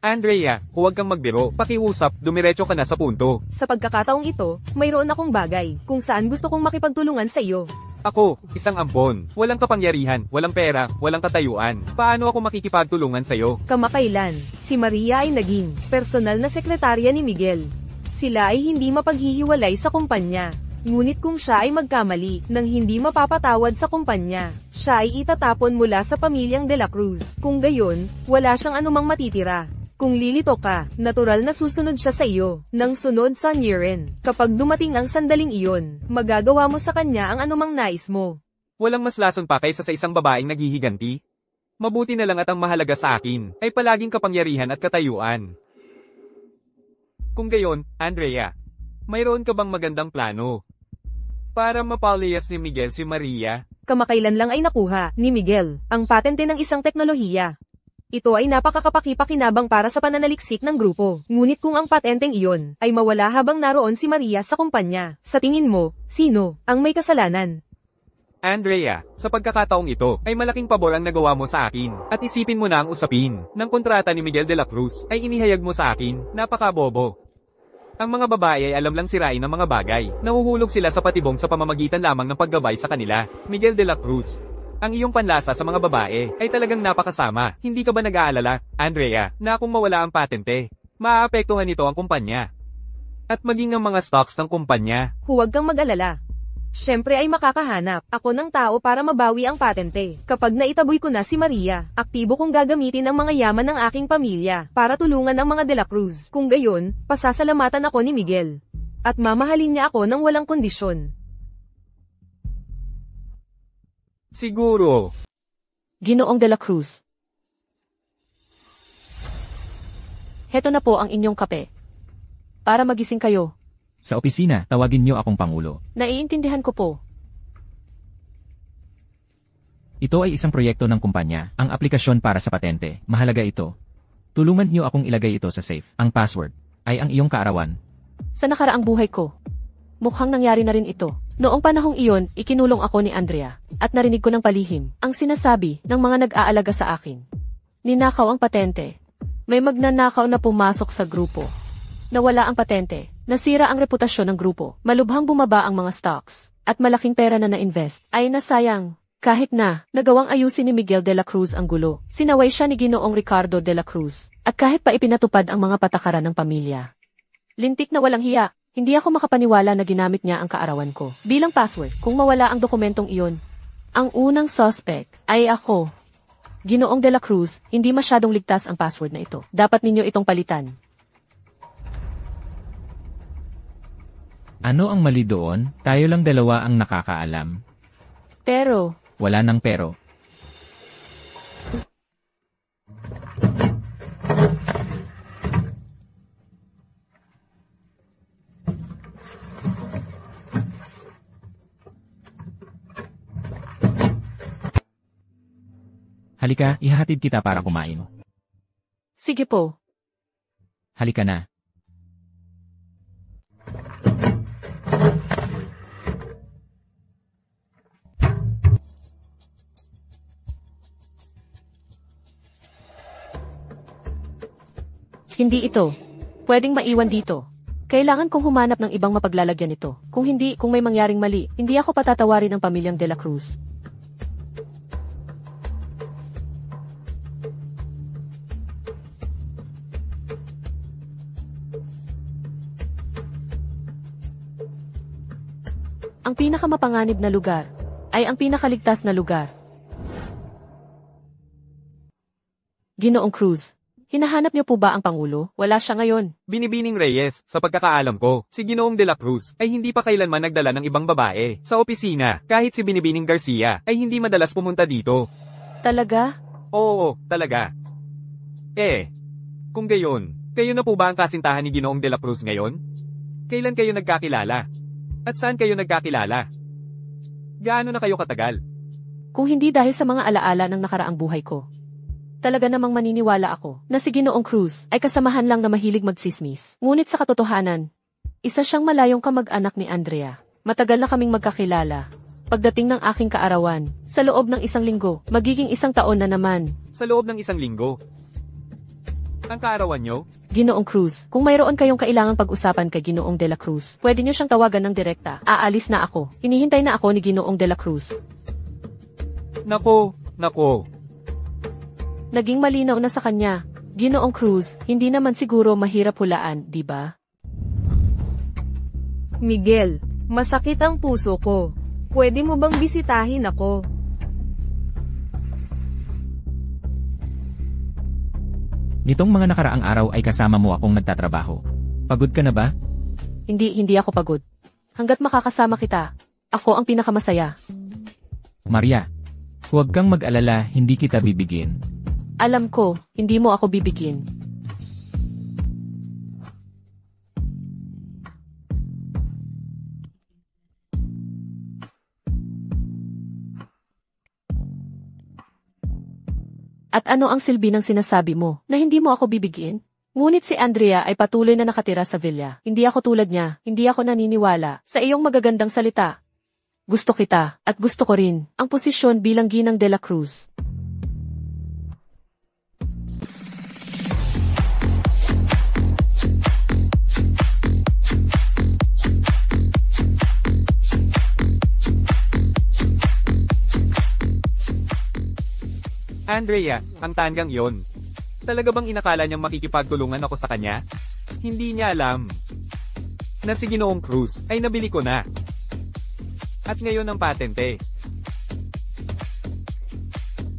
Andrea, huwag kang magbiro, pakiusap, dumiretso ka na sa punto. Sa pagkakataong ito, mayroon akong bagay kung saan gusto kong makipagtulungan sa iyo. Ako, isang ampon, walang kapangyarihan, walang pera, walang katayuan. Paano ako makikipagtulungan sa'yo? Kamakailan, si Maria ay naging personal na sekretarya ni Miguel. Sila ay hindi mapaghihiwalay sa kumpanya. Ngunit kung siya ay magkamali nang hindi mapapatawad sa kumpanya, siya ay itatapon mula sa pamilyang De La Cruz. Kung gayon, wala siyang anumang matitira. Kung lilito ka, natural na susunod siya sa iyo, nang sunod sa Niren. Kapag dumating ang sandaling iyon, magagawa mo sa kanya ang anumang nais mo. Walang mas lason pa kaysa sa isang babaeng naghihiganti. Mabuti na lang at ang mahalaga sa akin, ay palaging kapangyarihan at katayuan. Kung gayon, Andrea, mayroon ka bang magandang plano para mapaliyas ni Miguel si Maria? Kamakailan lang ay nakuha ni Miguel ang patente ng isang teknolohiya. Ito ay napakakapakipakinabang para sa pananaliksik ng grupo. Ngunit kung ang patenteng iyon ay mawala habang naroon si Maria sa kumpanya, sa tingin mo, sino ang may kasalanan? Andrea, sa pagkakataong ito, ay malaking pabor ang nagawa mo sa akin. At isipin mo na ang usapin ng kontrata ni Miguel de la Cruz ay inihayag mo sa akin, napakabobo. Ang mga babae ay alam lang sirain ang mga bagay. Nahuhulog sila sa patibong sa pamamagitan lamang ng paggabay sa kanila. Miguel de la Cruz. Ang iyong panlasa sa mga babae ay talagang napakasama. Hindi ka ba nag-aalala, Andrea, na kung mawala ang patente, maaapektuhan nito ang kumpanya? At maging ang mga stocks ng kumpanya. Huwag kang mag-alala. Siyempre ay makakahanap ako ng tao para mabawi ang patente. Kapag naitaboy ko na si Maria, aktibo kong gagamitin ang mga yaman ng aking pamilya para tulungan ang mga De La Cruz. Kung gayon, pasasalamatan ako ni Miguel. At mamahalin niya ako ng walang kondisyon. Siguro. Ginoong De La Cruz. Heto na po ang inyong kape. Para magising kayo. Sa opisina, tawagin niyo akong Pangulo. Naiintindihan ko po. Ito ay isang proyekto ng kumpanya, ang aplikasyon para sa patente. Mahalaga ito. Tulungan niyo akong ilagay ito sa safe. Ang password ay ang iyong kaarawan. Sa nakaraang buhay ko, mukhang nangyari na rin ito. Noong panahong iyon, ikinulong ako ni Andrea, at narinig ko ng palihim ang sinasabi ng mga nag-aalaga sa akin. Ninakaw ang patente. May magnanakaw na pumasok sa grupo. Nawala ang patente. Nasira ang reputasyon ng grupo. Malubhang bumaba ang mga stocks. At malaking pera na na-invest ay nasayang. Kahit na, nagawang ayusin ni Miguel de la Cruz ang gulo. Sinaway siya ni Ginoong Ricardo de la Cruz. At kahit pa ipinatupad ang mga patakaran ng pamilya. Lintik na walang hiya. Hindi ako makapaniwala na ginamit niya ang kaarawan ko bilang password kung mawala ang dokumentong iyon. Ang unang suspect ay ako. Ginoong de la Cruz, hindi masyadong ligtas ang password na ito. Dapat ninyo itong palitan. Ano ang mali doon? Tayo lang dalawa ang nakakaalam. Pero, Wala nang pero. Halika, ihahatid kita para kumain. sige po. Halika na. Hindi ito. Pwedeng maiwan dito. Kailangan kong humanap ng ibang mapaglalagyan nito. Kung hindi, kung may mangyaring mali, hindi ako patatawarin ng pamilyang De La Cruz. Ang pinakamapanganib na lugar ay ang pinakaligtas na lugar. Ginoong Cruz, hinahanap niyo po ba ang Pangulo? Wala siya ngayon. Binibining Reyes, sa pagkakaalam ko, si Ginoong de la Cruz ay hindi pa kailanman nagdala ng ibang babae sa opisina. Kahit si Binibining Garcia ay hindi madalas pumunta dito. Talaga? Oo, talaga. Kung gayon, kayo na po ba ang kasintahan ni Ginoong de la Cruz ngayon? Kailan kayo nagkakilala? At saan kayo nagkakilala? Gaano na kayo katagal? Kung hindi dahil sa mga alaala ng nakaraang buhay ko. Talaga namang maniniwala ako na si Ginoong Cruz ay kasamahan lang na mahilig magsismis. Ngunit sa katotohanan, isa siyang malayong kamag-anak ni Andrea. Matagal na kaming magkakilala. Pagdating ng aking kaarawan, sa loob ng 1 linggo, magiging 1 taon na naman. Sa loob ng 1 linggo. Ang kaarawan nyo? Ginoong Cruz, kung mayroon kayong kailangang pag-usapan kay Ginoong De La Cruz, pwede niyo siyang tawagan ng direkta. Aalis na ako. Hinihintay na ako ni Ginoong De La Cruz. Nako. Naging malinaw na sa kanya. Ginoong Cruz, hindi naman siguro mahirap hulaan, di ba? Miguel, masakit ang puso ko. Pwede mo bang bisitahin ako? Nitong mga nakaraang araw ay kasama mo akong nagtatrabaho. Pagod ka na ba? Hindi ako pagod. Hanggat makakasama kita, ako ang pinakamasaya. Maria, huwag kang mag-alala, hindi kita bibigin. Alam ko, hindi mo ako bibigyan. At ano ang silbi ng sinasabi mo, na hindi mo ako bibigyan? Ngunit si Andrea ay patuloy na nakatira sa villa. Hindi ako tulad niya, hindi ako naniniwala sa iyong magagandang salita. Gusto kita, at gusto ko rin, ang posisyon bilang Ginang De La Cruz. Andrea, ang tanggang yon. Talaga bang inakala niyang makikipagtulungan ako sa kanya? Hindi niya alam na si Ginoong Cruz ay nabili ko na. At ngayon ang patente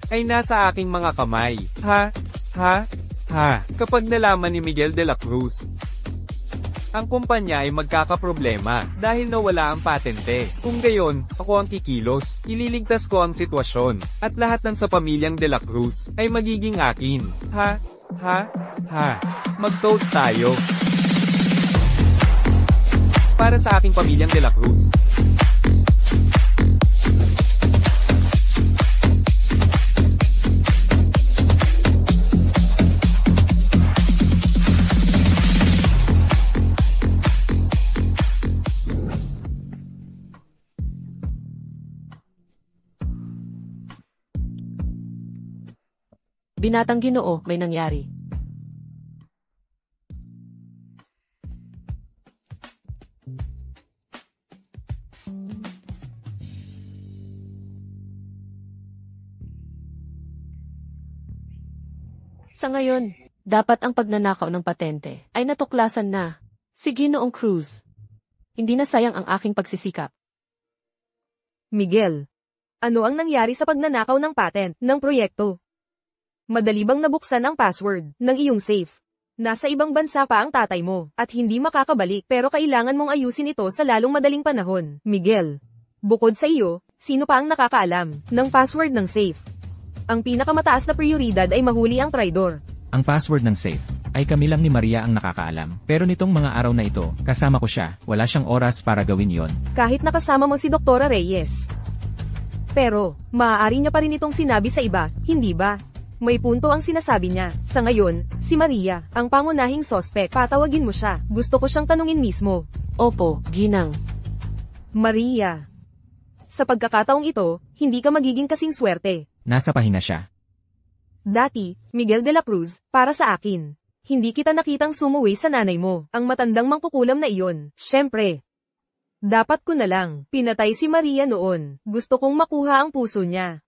ay nasa aking mga kamay. Ha? Kapag nalaman ni Miguel de la Cruz, ang kumpanya ay magkakaproblema dahil nawala ang patente. Kung gayon, ako ang kikilos. Ililigtas ko ang sitwasyon. At lahat ng sa pamilyang de la Cruz ay magiging akin. Mag-toast tayo. Para sa aking pamilyang de la Cruz. Binatang Ginoo, may nangyari. Sa ngayon, dapat ang pagnanakaw ng patente ay natuklasan na. Si Ginoong Cruz. Hindi na sayang ang aking pagsisikap. Miguel, ano ang nangyari sa pagnanakaw ng patent ng proyekto? Madali bang nabuksan ang password ng iyong safe? Nasa ibang bansa pa ang tatay mo, at hindi makakabalik pero kailangan mong ayusin ito sa lalong madaling panahon. Miguel, bukod sa iyo, sino pa ang nakakaalam ng password ng safe? Ang pinakamataas na prioridad ay mahuli ang traidor. Ang password ng safe ay kami lang ni Maria ang nakakaalam. Pero nitong mga araw na ito, kasama ko siya, wala siyang oras para gawin yon. Kahit nakasama mo si Dr. Reyes. Pero, maaari niya pa rin itong sinabi sa iba, hindi ba? May punto ang sinasabi niya. Sa ngayon, si Maria, ang pangunahing sospek. Patawagin mo siya. Gusto ko siyang tanungin mismo. Opo, Ginang. Maria. Sa pagkakataong ito, hindi ka magiging kasing swerte. Nasa pahinga siya. Dati, Miguel de la Cruz, para sa akin. Hindi kita nakitang sumuwi sa nanay mo. Ang matandang mangkukulam na iyon. Syempre. Dapat ko na lang. Pinatay si Maria noon. Gusto kong makuha ang puso niya.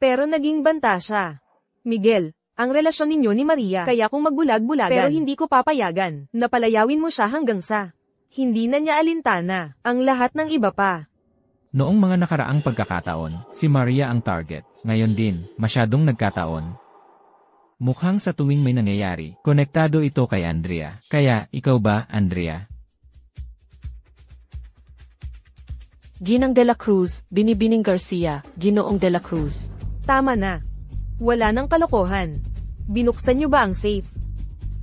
Pero naging banta siya. Miguel, ang relasyon ninyo ni Maria, kaya kung magbulag-bulagan. Pero hindi ko papayagan, na palayawin mo siya hanggang sa hindi na niya alintana, ang lahat ng iba pa. Noong mga nakaraang pagkakataon, si Maria ang target. Ngayon din, masyadong nagkataon. Mukhang sa tuwing may nangyayari, konektado ito kay Andrea. Kaya, ikaw ba, Andrea? Ginang de la Cruz, Binibining Garcia, Ginoong de la Cruz. Tama na. Wala nang kalokohan. Binuksan niyo ba ang safe?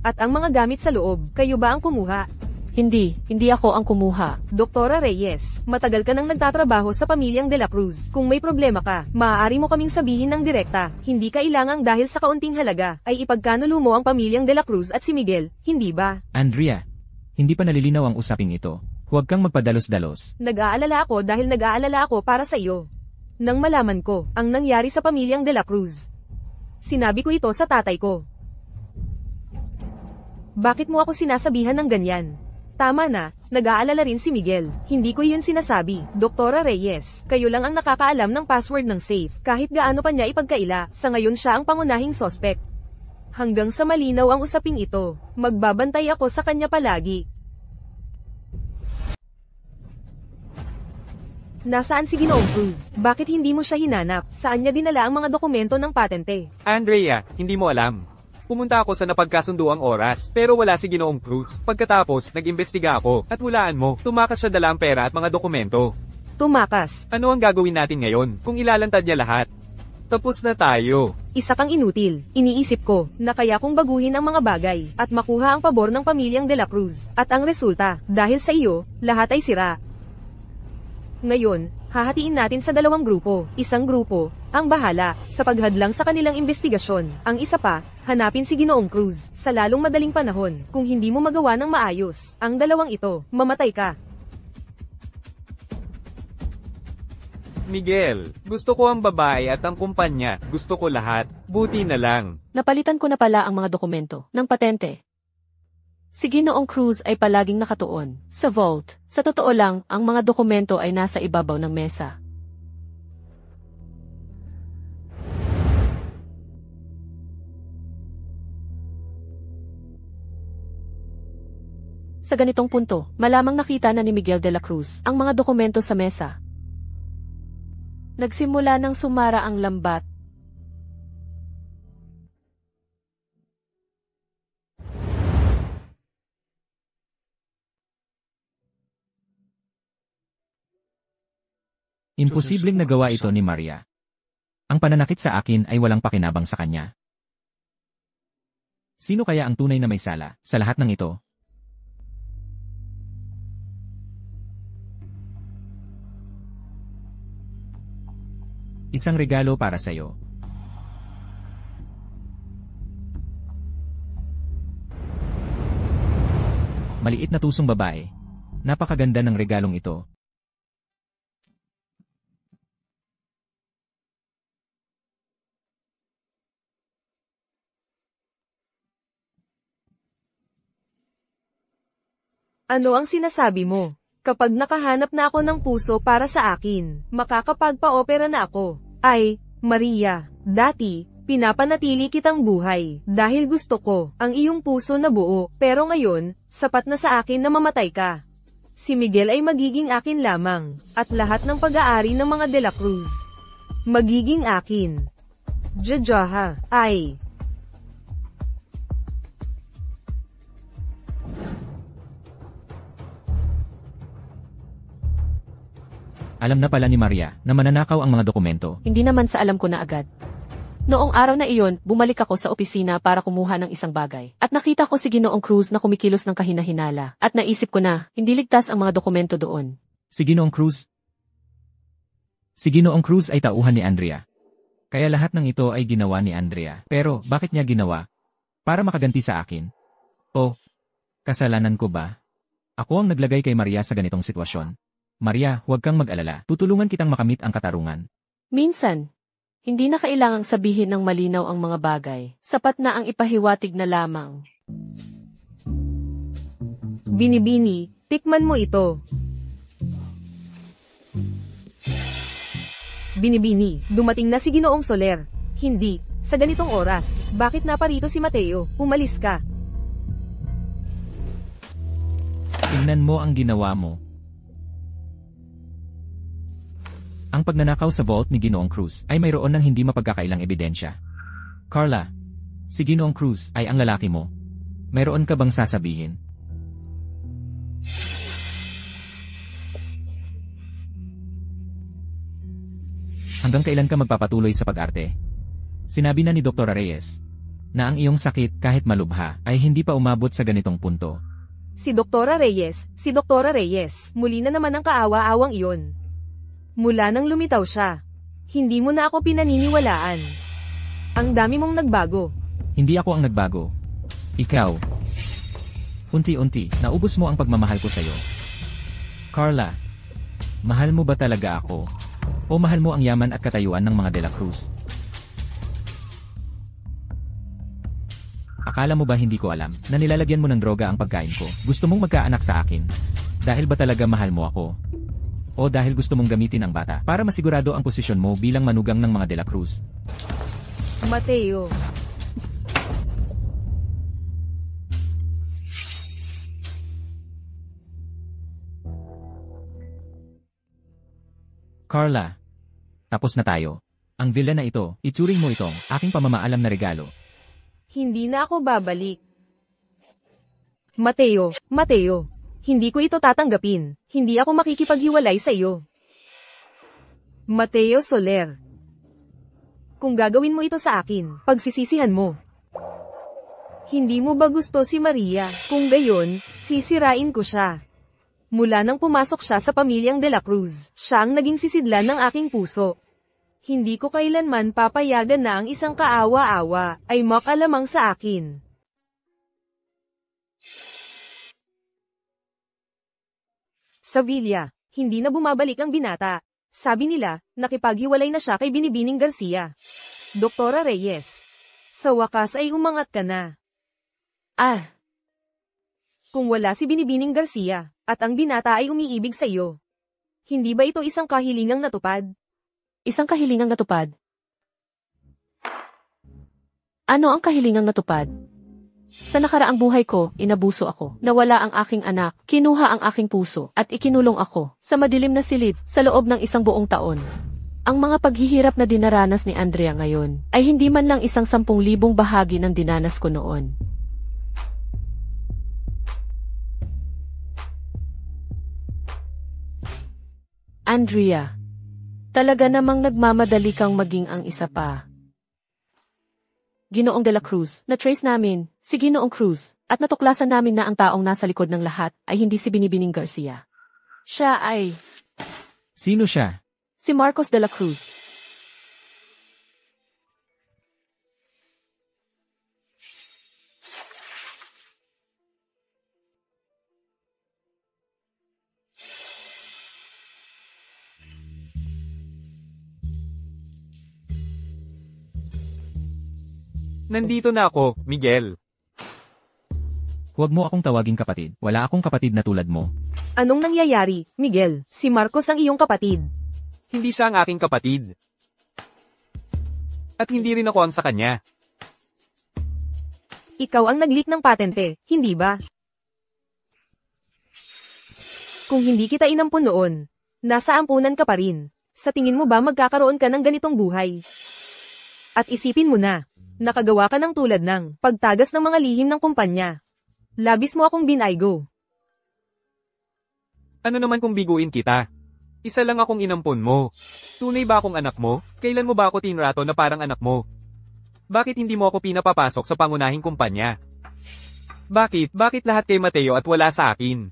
At ang mga gamit sa loob, kayo ba ang kumuha? Hindi ako ang kumuha. Dr. Reyes, matagal ka nang nagtatrabaho sa pamilyang de la Cruz. Kung may problema ka, maaari mo kaming sabihin ng direkta. Hindi kailangang dahil sa kaunting halaga, ay ipagkanulo mo ang pamilyang de la Cruz at si Miguel, hindi ba? Andrea, hindi pa nalilinaw ang usaping ito. Huwag kang magpadalos-dalos. Nag-aalala ako dahil nag-aalala ako para sa iyo. Nang malaman ko, ang nangyari sa pamilyang de la Cruz. Sinabi ko ito sa tatay ko. Bakit mo ako sinasabihan ng ganyan? Tama na, nag-aalala rin si Miguel. Hindi ko yun sinasabi. Dr. Reyes, kayo lang ang nakakaalam ng password ng safe. Kahit gaano pa niya ipagkaila, sa ngayon siya ang pangunahing sospek. Hanggang sa malinaw ang usaping ito, magbabantay ako sa kanya palagi. Nasaan si Ginoong Cruz? Bakit hindi mo siya hinanap? Saan niya dinala ang mga dokumento ng patente? Andrea, hindi mo alam. Pumunta ako sa napagkasunduang oras, pero wala si Ginoong Cruz. Pagkatapos, nag-imbestiga ako, at hulaan mo, tumakas siya dala ang pera at mga dokumento. Tumakas. Ano ang gagawin natin ngayon, kung ilalantad niya lahat? Tapos na tayo. Isa kang inutil. Iniisip ko, na kaya kong baguhin ang mga bagay, at makuha ang pabor ng pamilyang de la Cruz. At ang resulta, dahil sa iyo, lahat ay sira. Ngayon, hahatiin natin sa dalawang grupo. Isang grupo, ang bahala, sa paghadlang sa kanilang investigasyon. Ang isa pa, hanapin si Ginoong Cruz, sa lalong madaling panahon. Kung hindi mo magawa ng maayos, ang dalawang ito, mamatay ka. Miguel, gusto ko ang babae at ang kumpanya. Gusto ko lahat. Buti na lang. Napalitan ko na pala ang mga dokumento ng patente. Si Ginoong Cruz ay palaging nakatuon sa vault. Sa totoo lang, ang mga dokumento ay nasa ibabaw ng mesa. Sa ganitong punto, malamang nakita na ni Miguel de la Cruz ang mga dokumento sa mesa. Nagsimula ng sumara ang lambat. Imposibleng nagawa ito ni Maria. Ang pananakit sa akin ay walang pakinabang sa kanya. Sino kaya ang tunay na may sala sa lahat ng ito? Isang regalo para sa'yo. Maliit na tusong babae. Napakaganda ng regalong ito. Ano ang sinasabi mo? Kapag nakahanap na ako ng puso para sa akin, makakapagpa-opera na ako. Ay, Maria, dati, pinapanatili kitang buhay, dahil gusto ko, ang iyong puso na buo, pero ngayon, sapat na sa akin na mamatay ka. Si Miguel ay magiging akin lamang, at lahat ng pag-aari ng mga De La Cruz, magiging akin. Jajaha, ay. Alam na pala ni Maria na mananakaw ang mga dokumento. Hindi naman sa alam ko na agad. Noong araw na iyon, bumalik ako sa opisina para kumuha ng isang bagay. At nakita ko si Ginoong Cruz na kumikilos ng kahina-hinala. At naisip ko na, hindi ligtas ang mga dokumento doon. Si Ginoong Cruz? Si Ginoong Cruz ay tauhan ni Andrea. Kaya lahat ng ito ay ginawa ni Andrea. Pero, bakit niya ginawa? Para makaganti sa akin? O, kasalanan ko ba? Ako ang naglagay kay Maria sa ganitong sitwasyon. Maria, huwag kang mag-alala. Tutulungan kitang makamit ang katarungan. Minsan, hindi na kailangang sabihin ng malinaw ang mga bagay. Sapat na ang ipahiwatig na lamang. Binibini, tikman mo ito. Binibini, dumating na si Ginoong Soler. Hindi, sa ganitong oras. Bakit naparito si Mateo? Umalis ka. Tingnan mo ang ginawa mo. Ang pagnanakaw sa vault ni Ginoong Cruz ay mayroon ng hindi mapagkakailang ebidensya. Carla, si Ginoong Cruz ay ang lalaki mo. Mayroon ka bang sasabihin? Hanggang kailan ka magpapatuloy sa pag-arte? Sinabi na ni Dr. Reyes na ang iyong sakit kahit malubha ay hindi pa umabot sa ganitong punto. Si Dr. Reyes, muli na naman ang kaawa-awang iyon. Mula nang lumitaw siya, hindi mo na ako pinaniniwalaan. Ang dami mong nagbago. Hindi ako ang nagbago. Ikaw. Unti-unti, naubos mo ang pagmamahal ko sa'yo. Carla, mahal mo ba talaga ako? O mahal mo ang yaman at katayuan ng mga De La Cruz? Akala mo ba hindi ko alam na nilalagyan mo ng droga ang pagkain ko? Gusto mong magkaanak sa akin? Dahil ba talaga mahal mo ako? O dahil gusto mong gamitin ang bata para masigurado ang posisyon mo bilang manugang ng mga De La Cruz? Mateo. Carla, tapos na tayo. Ang villa na ito, ituring mo itong aking pamamaalam na regalo. Hindi na ako babalik. Mateo, hindi ko ito tatanggapin. Hindi ako makikipaghiwalay sa iyo. Mateo Soler. Kung gagawin mo ito sa akin, pagsisisihan mo. Hindi mo ba gusto si Maria? Kung gayon, sisirain ko siya. Mula nang pumasok siya sa pamilyang De La Cruz, siya ang naging sisidlan ng aking puso. Hindi ko kailanman papayagan na ang isang kaawa-awa ay makalamang sa akin. Sa villa, hindi na bumabalik ang binata. Sabi nila, nakipaghiwalay na siya kay Binibining Garcia. Dr. Reyes. Sa wakas ay umangat ka na. Ah, Kung wala si Binibining Garcia, at ang binata ay umiibig sa iyo, hindi ba ito isang kahilingang natupad? isang kahilingang natupad. Ano ang kahilingang natupad? Sa nakaraang buhay ko, inabuso ako. Nawala ang aking anak, kinuha ang aking puso, at ikinulong ako sa madilim na silid sa loob ng isang buong taon. Ang mga paghihirap na dinaranas ni Andrea ngayon ay hindi man lang isang 10,000 bahagi ng dinanas ko noon. Andrea, talaga namang nagmamadali kang maging ang isa pa. Ginoong de la Cruz, na-trace namin, si Ginoong Cruz, at natuklasan namin na ang taong nasa likod ng lahat ay hindi si Binibining Garcia. Siya ay Sino siya? si Marcos de la Cruz. Nandito na ako, Miguel. Huwag mo akong tawaging kapatid. Wala akong kapatid na tulad mo. Anong nangyayari, Miguel? Si Marcos ang iyong kapatid. Hindi siya ang aking kapatid. At hindi rin ako ang sa kanya. Ikaw ang nag-leak ng patente, hindi ba? Kung hindi kita inampun noon, nasa ampunan ka pa rin. Sa tingin mo ba magkakaroon ka ng ganitong buhay? At isipin mo na, nakagawa ka ng tulad ng pagtagas ng mga lihim ng kumpanya. Labis mo akong binaygo. Ano naman kung biguin kita? Isa lang akong inampon mo. Tunay ba akong anak mo? Kailan mo ba ako tinrato na parang anak mo? Bakit hindi mo ako pinapapasok sa pangunahing kumpanya? Bakit lahat kay Mateo at wala sa akin?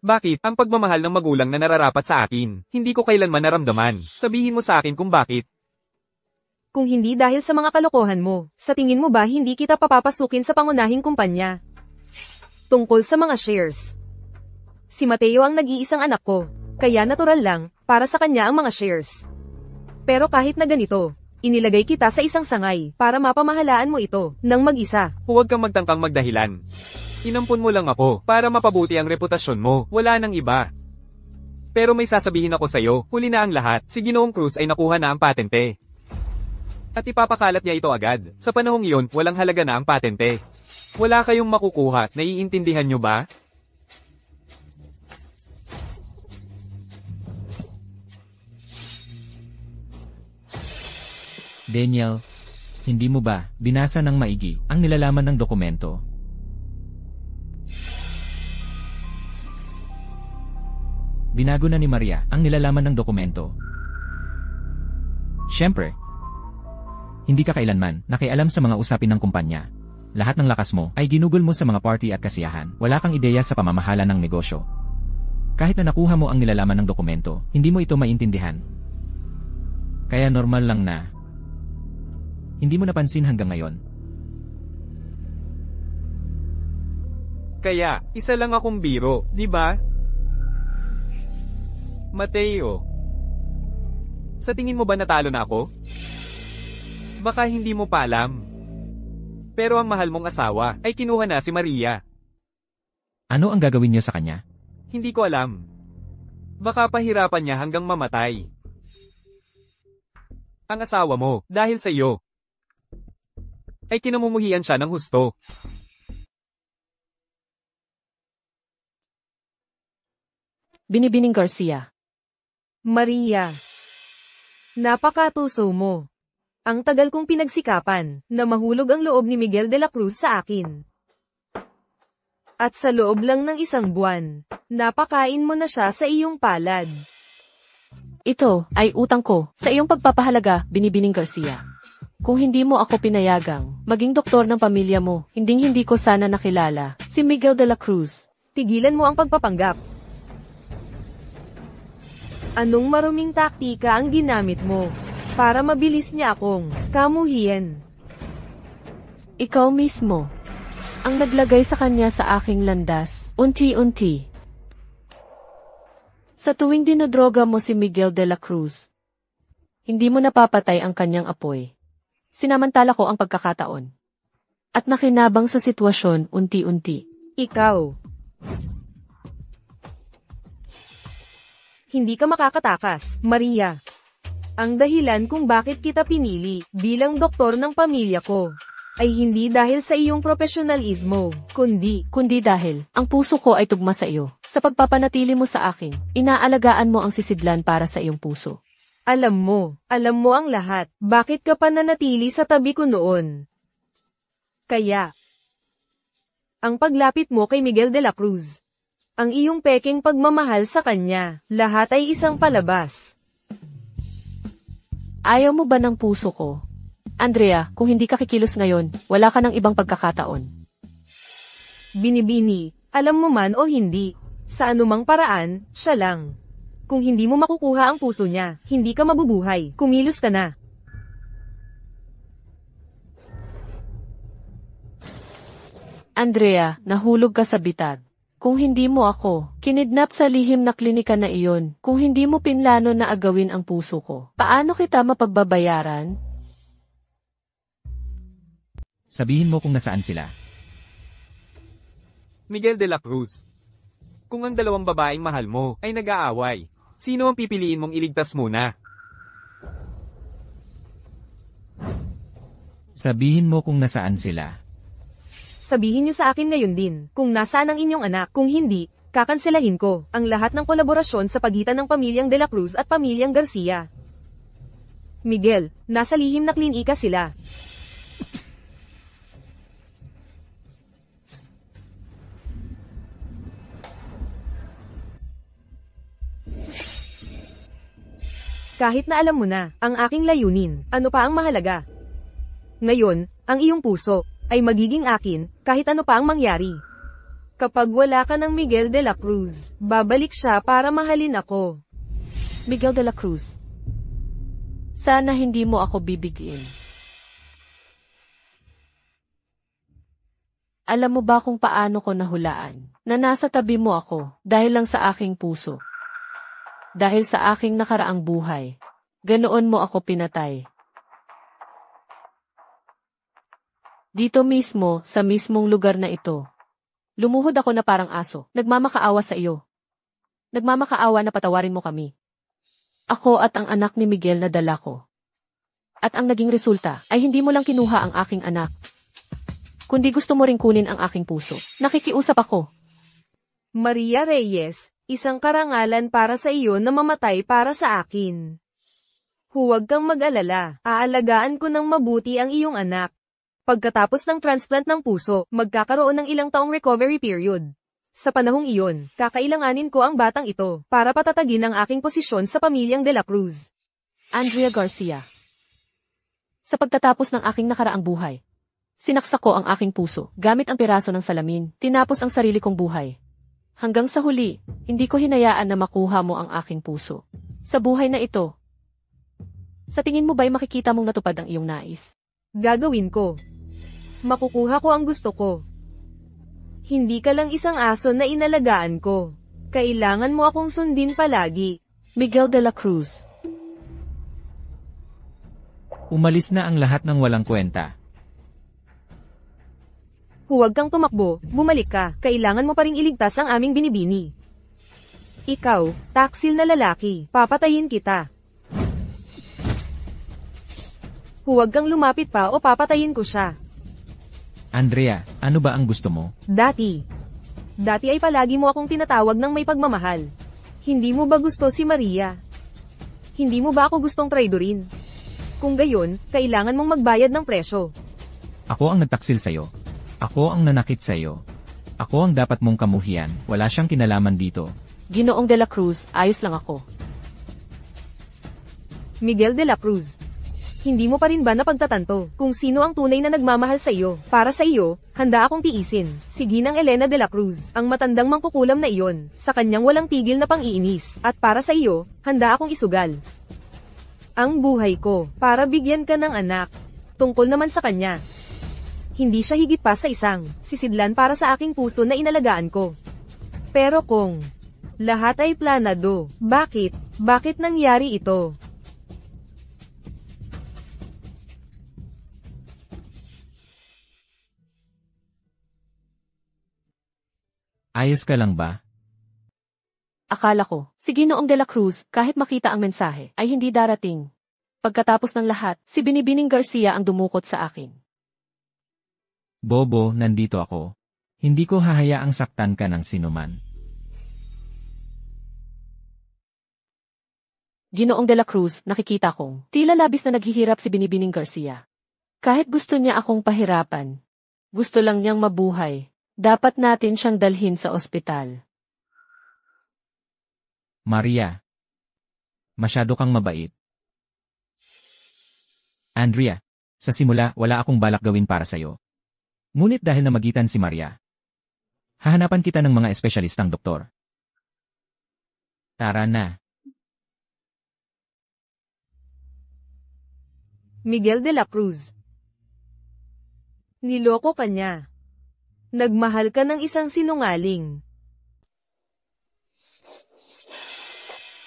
Bakit ang pagmamahal ng magulang na nararapat sa akin, hindi ko kailanman naramdaman? Sabihin mo sa akin kung bakit. Kung hindi dahil sa mga kalokohan mo, sa tingin mo ba hindi kita papapasukin sa pangunahing kumpanya? Tungkol sa mga shares. Si Mateo ang nag-iisang anak ko, kaya natural lang, para sa kanya ang mga shares. Pero kahit na ganito, inilagay kita sa isang sangay para mapamahalaan mo ito ng mag-isa. Huwag kang magtangkang magdahilan. Inampun mo lang ako para mapabuti ang reputasyon mo, wala nang iba. Pero may sasabihin ako sa'yo, huli na ang lahat, si Ginoong Cruz ay nakuha na ang patente. At ipapakalat niya ito agad. Sa panahong iyon, walang halaga na ang patente. Wala kayong makukuha, naiintindihan nyo ba? Daniel, hindi mo ba binasa ng maigi ang nilalaman ng dokumento? Binago na ni Maria ang nilalaman ng dokumento. Siyempre, hindi ka kailanman nakialam sa mga usapin ng kumpanya. Lahat ng lakas mo ay ginugol mo sa mga party at kasiyahan. Wala kang ideya sa pamamahala ng negosyo. Kahit na nakuha mo ang nilalaman ng dokumento, hindi mo ito maintindihan. Kaya normal lang na hindi mo napansin hanggang ngayon. Kaya, isa lang akong biro, di ba? Mateo, sa tingin mo ba natalo na ako? Baka hindi mo pa alam. Pero ang mahal mong asawa ay kinuha na si Maria. Ano ang gagawin niyo sa kanya? Hindi ko alam. Baka pahirapan niya hanggang mamatay. Ang asawa mo, dahil sa iyo, ay kinamumuhian siya ng husto. Binibining Garcia. Maria, napakatuso mo. Ang tagal kong pinagsikapan na mahulog ang loob ni Miguel de la Cruz sa akin. At sa loob lang ng isang buwan, napakain mo na siya sa iyong palad. Ito ay utang ko sa iyong pagpapahalaga, Binibining Garcia. Kung hindi mo ako pinayagang maging doktor ng pamilya mo, hinding-hindi ko sana nakilala si Miguel de la Cruz. Tigilan mo ang pagpapanggap. Anong maruming taktika ang ginamit mo para mabilis niya akong kamuhian? Ikaw mismo ang naglagay sa kanya sa aking landas, unti-unti. Sa tuwing dinodroga mo si Miguel de la Cruz, hindi mo napapatay ang kanyang apoy. Sinamantala ko ang pagkakataon. At nakinabang sa sitwasyon unti-unti. Ikaw. Hindi ka makakatakas, Maria. Ang dahilan kung bakit kita pinili bilang doktor ng pamilya ko ay hindi dahil sa iyong profesionalismo, Kundi dahil, ang puso ko ay tugma sa iyo. Sa pagpapanatili mo sa akin, inaalagaan mo ang sisidlan para sa iyong puso. alam mo ang lahat. Bakit ka pa nanatili sa tabi ko noon? Kaya, ang paglapit mo kay Miguel de la Cruz, ang iyong peking pagmamahal sa kanya, lahat ay isang palabas. Ayaw mo ba ng puso ko? Andrea, kung hindi ka kikilos ngayon, wala ka ng ibang pagkakataon. Binibini, alam mo man o hindi, sa anumang paraan, siya lang. Kung hindi mo makukuha ang puso niya, hindi ka mabubuhay, kumilos ka na. Andrea, nahulog ka sa bitag. Kung hindi mo ako, kinidnap sa lihim na klinika na iyon, kung hindi mo pinlano na agawin ang puso ko, paano kita mapagbabayaran? Sabihin mo kung nasaan sila. Miguel de la Cruz. Kung ang dalawang babaeng mahal mo ay nag-aaway, sino ang pipiliin mong iligtas muna? Sabihin mo kung nasaan sila. Sabihin niyo sa akin ngayon din, kung nasaan ang inyong anak, kung hindi, kakanselahin ko ang lahat ng kolaborasyon sa pagitan ng pamilyang De la Cruz at pamilyang Garcia. Miguel, nasa lihim na klinika sila. Kahit na alam mo na, ang aking layunin, ano pa ang mahalaga? Ngayon, ang iyong puso, ay magiging akin, kahit ano pa ang mangyari. Kapag wala ka ng Miguel de la Cruz, babalik siya para mahalin ako. Miguel de la Cruz. Sana hindi mo ako bibigin. Alam mo ba kung paano ko nahulaan, na nasa tabi mo ako, dahil lang sa aking puso? Dahil sa aking nakaraang buhay. Ganoon mo ako pinatay. Dito mismo, sa mismong lugar na ito. Lumuhod ako na parang aso, nagmamakaawa sa iyo. Nagmamakaawa na patawarin mo kami. Ako at ang anak ni Miguel na dala ko. At ang naging resulta ay hindi mo lang kinuha ang aking anak, kundi gusto mo ring kunin ang aking puso. Nakikiusap ako. Maria Reyes, isang karangalan para sa iyo na mamatay para sa akin. Huwag kang mag-alala, aalagaan ko ng mabuti ang iyong anak. Pagkatapos ng transplant ng puso, magkakaroon ng ilang taong recovery period. Sa panahong iyon, kakailanganin ko ang batang ito para patatagin ang aking posisyon sa pamilyang De la Cruz. Andrea Garcia. Sa pagtatapos ng aking nakaraang buhay, sinaksak ko ang aking puso gamit ang piraso ng salamin, tinapos ang sarili kong buhay. Hanggang sa huli, hindi ko hinayaan na makuha mo ang aking puso. Sa buhay na ito, sa tingin mo ba'y makikita mong natupad ang iyong nais? Gagawin ko. Makukuha ko ang gusto ko. Hindi ka lang isang aso na inalagaan ko. Kailangan mo akong sundin palagi. Miguel de la Cruz. Umalis na ang lahat ng walang kwenta. Huwag kang tumakbo, bumalik ka. Kailangan mo pa ring iligtas ang aming binibini. Ikaw, taksil na lalaki, papatayin kita. Huwag kang lumapit pa o papatayin ko siya. Andrea, ano ba ang gusto mo? Dati ay palagi mo akong tinatawag ng may pagmamahal. Hindi mo ba gusto si Maria? Hindi mo ba ako gustong traidorin? Kung gayon, kailangan mong magbayad ng presyo. Ako ang nagtaksil sa'yo. Ako ang nanakit sa'yo. Ako ang dapat mong kamuhian, wala siyang kinalaman dito. Ginoong de la Cruz, ayos lang ako. Miguel de la Cruz. Hindi mo pa rin ba napagtatanto kung sino ang tunay na nagmamahal sa iyo? Para sa iyo, handa akong tiisin. Si Ginang Elena de la Cruz, ang matandang mangkukulam na iyon, sa kanyang walang tigil na pang-iinis. At para sa iyo, handa akong isugal ang buhay ko, para bigyan ka ng anak. Tungkol naman sa kanya, hindi siya higit pa sa isang sisidlan para sa aking puso na inalagaan ko. Pero kung lahat ay planado, bakit nangyari ito? Ayos ka lang ba? Akala ko, si Ginoong de la Cruz, kahit makita ang mensahe, ay hindi darating. Pagkatapos ng lahat, si Binibining Garcia ang dumukot sa akin. Bobo, nandito ako. Hindi ko hahayaang saktan ka ng sinuman. Ginoong de la Cruz, nakikita kong tila labis na naghihirap si Binibining Garcia. Kahit gusto niya akong pahirapan, gusto lang niyang mabuhay. Dapat natin siyang dalhin sa ospital. Maria. Masyado kang mabait. Andrea, sa simula wala akong balak gawin para sa'yo. Ngunit dahil namagitan si Maria, hahanapan kita ng mga espesyalistang doktor. Tara na. Miguel de la Cruz. Niloko ka niya. Nagmahal ka ng isang sinungaling.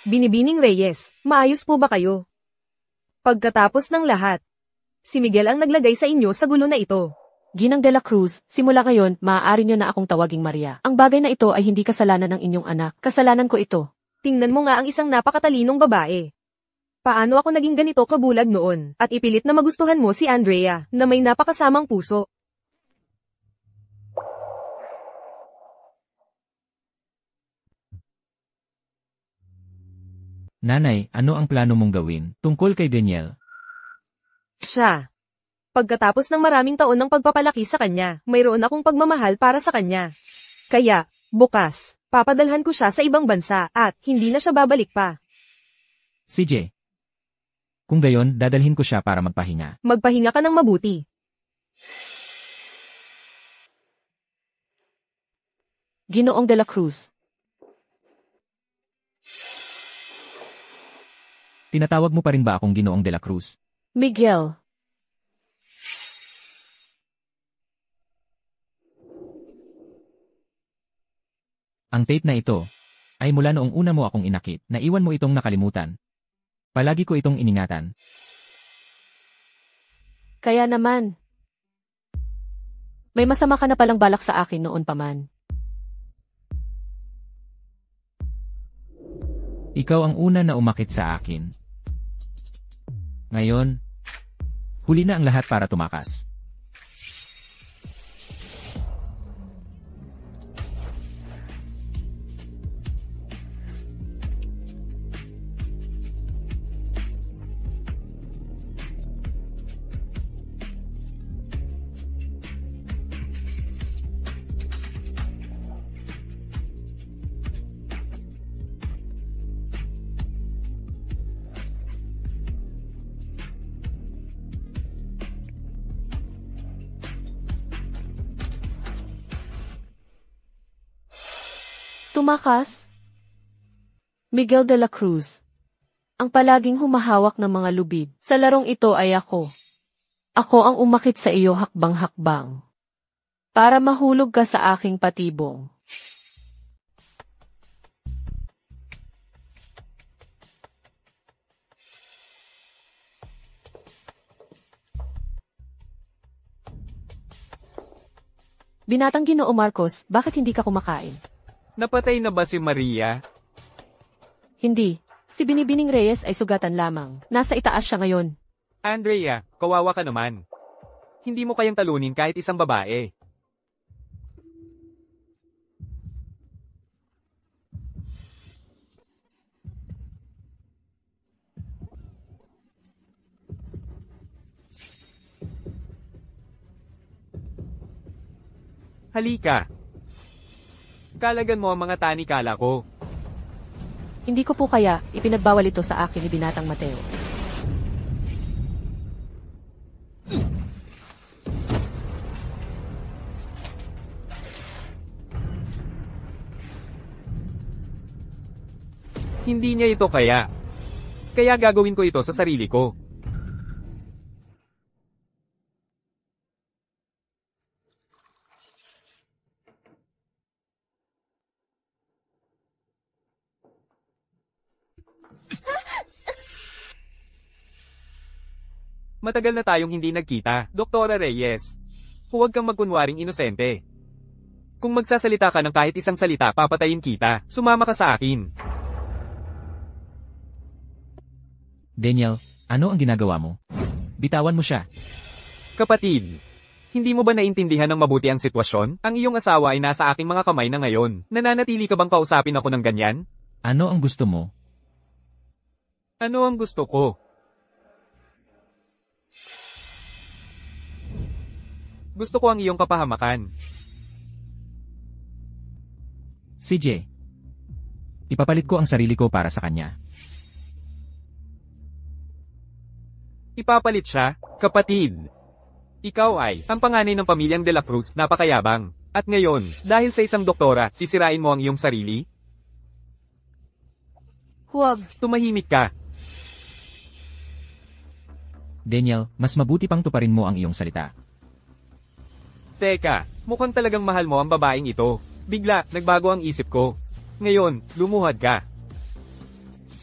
Binibining Reyes, maayos po ba kayo? Pagkatapos ng lahat, si Miguel ang naglagay sa inyo sa gulo na ito. Ginang de la Cruz, simula ngayon, maaari niyo na akong tawaging Maria. Ang bagay na ito ay hindi kasalanan ng inyong anak. Kasalanan ko ito. Tingnan mo nga ang isang napakatalinong babae. Paano ako naging ganito kabulag noon, at ipilit na magustuhan mo si Andrea, na may napakasamang puso. Nanay, ano ang plano mong gawin tungkol kay Daniel? Siya. Pagkatapos ng maraming taon ng pagpapalaki sa kanya, mayroon akong pagmamahal para sa kanya. Kaya, bukas, papadalhan ko siya sa ibang bansa, at hindi na siya babalik pa. CJ. Kung gayon, dadalhin ko siya para magpahinga. Magpahinga ka ng mabuti. Ginoong de la Cruz. Tinatawag mo pa rin ba akong Ginoong de la Cruz? Miguel. Ang tape na ito ay mula noong una mo akong inakit. Naiwan mo itong nakalimutan. Palagi ko itong iningatan. Kaya naman. May masama ka na palang balak sa akin noon pa man. Ikaw ang una na umakit sa akin. Ngayon, huli na ang lahat para tumakas. Tumakas? Miguel de la Cruz. Ang palaging humahawak ng mga lubid. Sa larong ito ay ako. Ako ang umakit sa iyo hakbang-hakbang. Para mahulog ka sa aking patibong. Binatang Ginoo Marcos, bakit hindi ka kumakain? Napatay na ba si Maria? Hindi. Si Binibining Reyes ay sugatan lamang. Nasa itaas siya ngayon. Andrea, kawawa ka naman. Hindi mo kayang talunin kahit isang babae. Halika. Kalagan mo ang mga tanikala ko. Hindi ko po kaya, ipinagbawal ito sa akin ni Binatang Mateo. Hindi niya ito kaya. Kaya gagawin ko ito sa sarili ko. Matagal na tayong hindi nagkita, Doktora Reyes. Huwag kang magkunwaring inosente. Kung magsasalita ka ng kahit isang salita, papatayin kita. Sumama ka sa akin. Daniel, ano ang ginagawa mo? Bitawan mo siya. Kapatid, Hindi mo ba naintindihan ng mabuti ang sitwasyon? Ang iyong asawa ay nasa aking mga kamay na ngayon. Nananatili ka bang kausapin ako ng ganyan? Ano ang gusto mo? Ano ang gusto ko? Gusto ko ang iyong kapahamakan. CJ. Ipapalit ko ang sarili ko para sa kanya. Ipapalit siya, kapatid. Ikaw ay ang panganay ng pamilyang De La Cruz, napakayabang. At ngayon, dahil sa isang doktora, sisirain mo ang iyong sarili? Huwag. Tumahimik ka. Daniel, mas mabuti pang tuparin mo ang iyong salita. Teka, mukhang talagang mahal mo ang babaeng ito. Bigla, nagbago ang isip ko. Ngayon, lumuhad ka.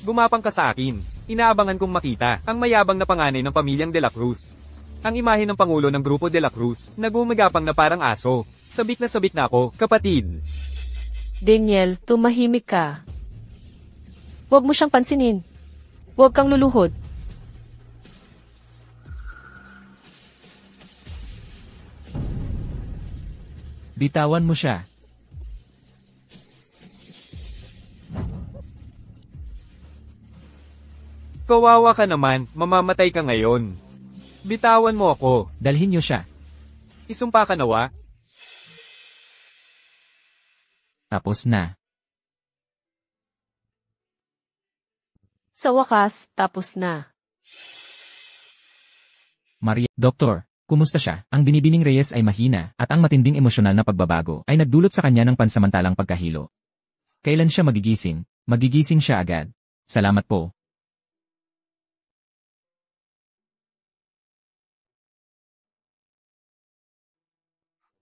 Gumapang ka sa akin. Inaabangan kong makita ang mayabang na panganay ng pamilyang De La Cruz. Ang imahe ng Pangulo ng Grupo De La Cruz, nagumagapang na parang aso. Sabik na ako, kapatid. Daniel, tumahimik ka. Huwag mo siyang pansinin. Huwag kang luluhod. Bitawan mo siya. Kawawa ka naman, mamamatay ka ngayon. Bitawan mo ako. Dalhin niyo siya. Isumpa ka nawa. Tapos na. Sa wakas, tapos na. Maria, Doktor, kumusta siya? Ang binibining Reyes ay mahina, at ang matinding emosyonal na pagbabago ay nagdulot sa kanya ng pansamantalang pagkahilo. Kailan siya magigising? Magigising siya agad. Salamat po.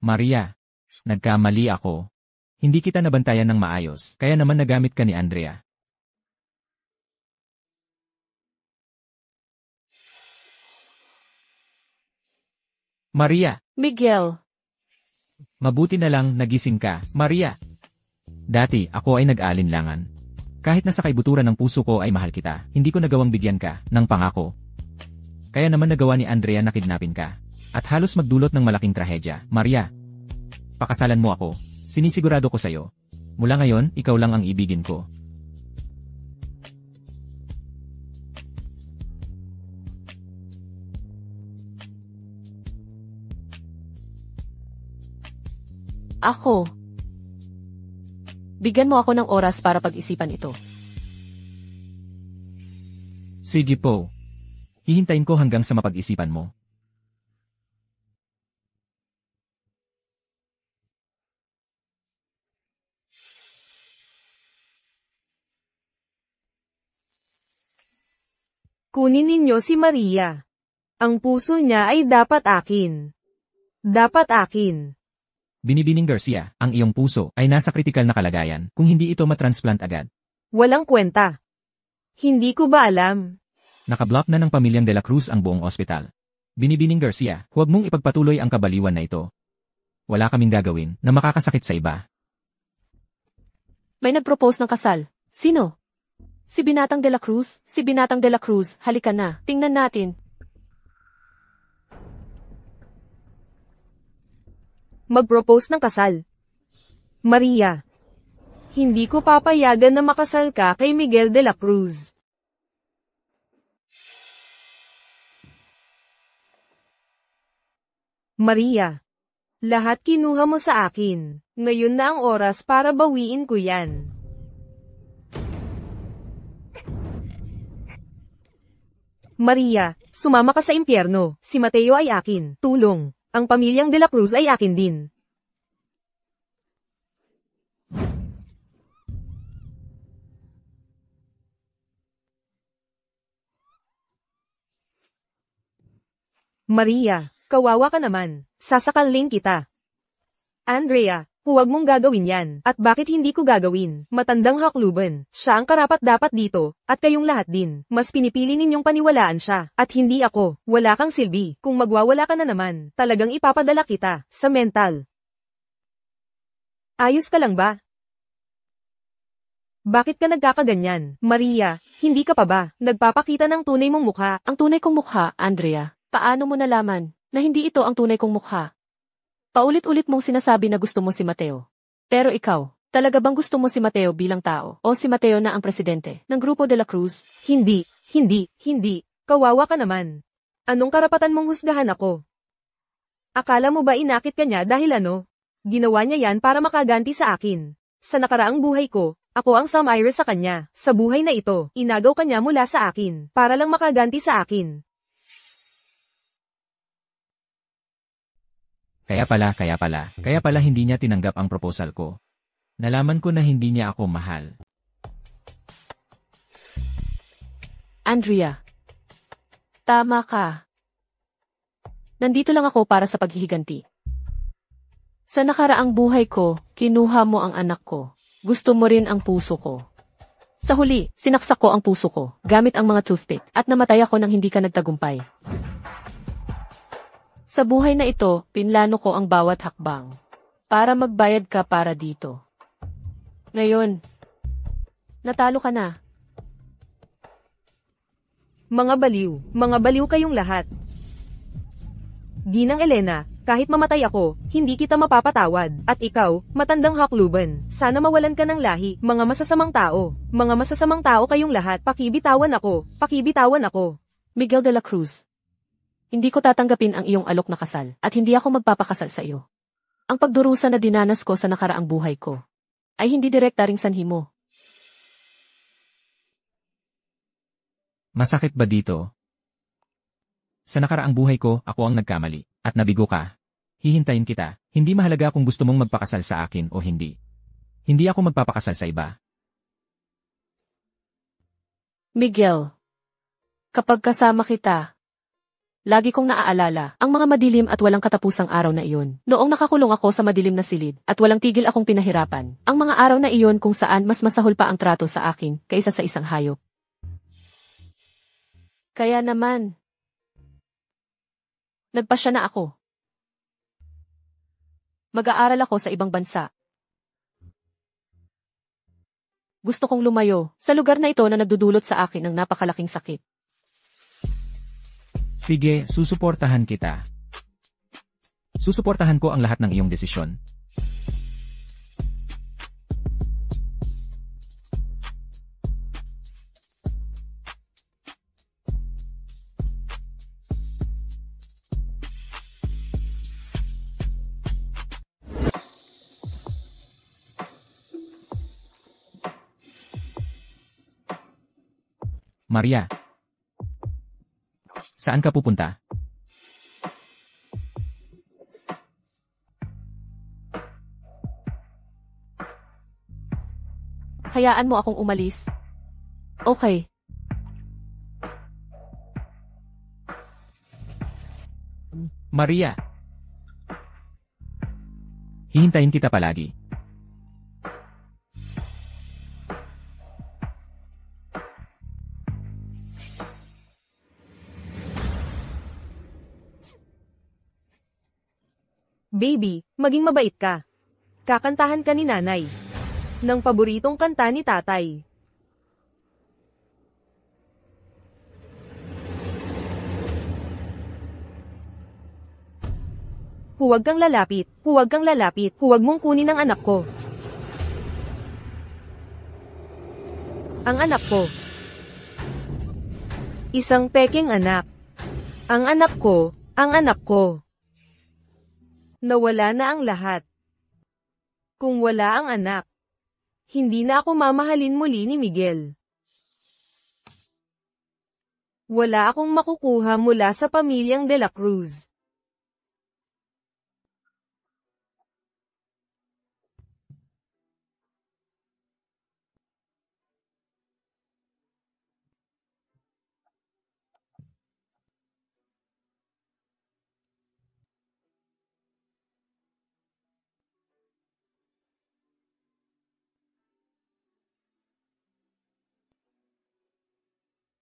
Maria, nagkamali ako. Hindi kita nabantayan ng maayos, kaya naman nagamit ka ni Andrea. Maria, Miguel, mabuti na lang nagising ka, Maria. Dati, ako ay nag-aalinlangan. Kahit nasa kaibuturan ng puso ko ay mahal kita, hindi ko nagawang bigyan ka ng pangako. Kaya naman nagawa ni Andrea na kidnapin ka. At halos magdulot ng malaking trahedya. Maria, pakasalan mo ako. Sinisigurado ko sa'yo. Mula ngayon, ikaw lang ang ibigin ko. ako. Bigyan mo ako ng oras para pag-isipan ito. Sige po. Hihintayin ko hanggang sa mapag-isipan mo. Kunin ninyo si Maria. Ang puso niya ay dapat akin. Dapat akin. Binibining Garcia, ang iyong puso ay nasa kritikal na kalagayan kung hindi ito matransplant agad. Walang kwenta. Hindi ko ba alam? Nakablock na ng pamilyang De La Cruz ang buong ospital. Binibining Garcia, huwag mong ipagpatuloy ang kabaliwan na ito. Wala kaming gagawin na makakasakit sa iba. May nag-propose ng kasal. Sino? Si Binatang De La Cruz? Si Binatang De La Cruz, halika na. Tingnan natin. Mag-propose ng kasal. Maria. Hindi ko papayagan na makasal ka kay Miguel De La Cruz. Maria. Lahat kinuha mo sa akin. Ngayon na ang oras para bawiin ko yan. Maria, sumama ka sa impyerno. Si Mateo ay akin. Tulong. Ang pamilyang De La Cruz ay akin din. Maria, kawawa ka naman. Sasakalin kita. Andrea, huwag mong gagawin yan. At bakit hindi ko gagawin? Matandang hakluban. Siya ang karapat-dapat dito. At kayong lahat din. Mas pinipili ninyong paniwalaan siya. At hindi ako. Wala kang silbi. Kung magwawala ka na naman, talagang ipapadala kita. Sa mental. Ayos ka lang ba? Bakit ka nagkakaganyan? Maria, hindi ka pa ba? Nagpapakita ng tunay mong mukha. Ang tunay kong mukha, Andrea. Paano mo nalaman na hindi ito ang tunay kong mukha? Paulit-ulit mong sinasabi na gusto mo si Mateo. Pero ikaw, talaga bang gusto mo si Mateo bilang tao o si Mateo na ang presidente ng Grupo de la Cruz? Hindi. Kawawa ka naman. Anong karapatan mong husgahan ako? Akala mo ba inakit ka niya dahil ano? Ginawa niya yan para makaganti sa akin. Sa nakaraang buhay ko, ako ang Sam-Ira sa kanya. Sa buhay na ito, inagaw ka niya mula sa akin, para lang makaganti sa akin. Kaya pala hindi niya tinanggap ang proposal ko. Nalaman ko na hindi niya ako mahal. Andrea. Tama ka. Nandito lang ako para sa paghihiganti. Sa nakaraang buhay ko, kinuha mo ang anak ko. Gusto mo rin ang puso ko. Sa huli, sinaksak ko ang puso ko, gamit ang mga toothpick, at namatay ako nang hindi ka nagtagumpay. Sa buhay na ito, pinlano ko ang bawat hakbang. Para magbayad ka para dito. Ngayon, natalo ka na. Mga baliw kayong lahat. Ginang Elena, kahit mamatay ako, hindi kita mapapatawad. At ikaw, matandang hakluban, sana mawalan ka ng lahi, mga masasamang tao. Mga masasamang tao kayong lahat, pakibitawan ako. Miguel de la Cruz. Hindi ko tatanggapin ang iyong alok na kasal, at hindi ako magpapakasal sa iyo. Ang pagdurusa na dinanas ko sa nakaraang buhay ko, ay hindi direkta ring sanhi mo. Masakit ba dito? Sa nakaraang buhay ko, ako ang nagkamali, at nabigo ka. Hihintayin kita, hindi mahalaga kung gusto mong magpakasal sa akin o hindi. Hindi ako magpapakasal sa iba. Miguel, kapag kasama kita, lagi kong naaalala ang mga madilim at walang katapusang araw na iyon. Noong nakakulong ako sa madilim na silid at walang tigil akong pinahirapan, ang mga araw na iyon kung saan mas masahol pa ang trato sa akin kaysa sa isang hayop. Kaya naman, nagpasya na ako. Mag-aaral ako sa ibang bansa. Gusto kong lumayo sa lugar na ito na nagdudulot sa akin ng napakalaking sakit. Sige, susuportahan kita. Susuportahan ko ang lahat ng iyong desisyon. Maria. Saan ka pupunta? Hayaan mo akong umalis. Okay. Maria. Hihintayin kita palagi. Baby, maging mabait ka. Kakantahan ka ni nanay. Ng paboritong kanta ni tatay. Huwag kang lalapit, huwag mong kunin ang anak ko. Ang anak ko. Isang peking anak. Ang anak ko. Nawala na ang lahat. Kung wala ang anak, hindi na ako mamahalin muli ni Miguel. Wala akong makukuha mula sa pamilyang De La Cruz.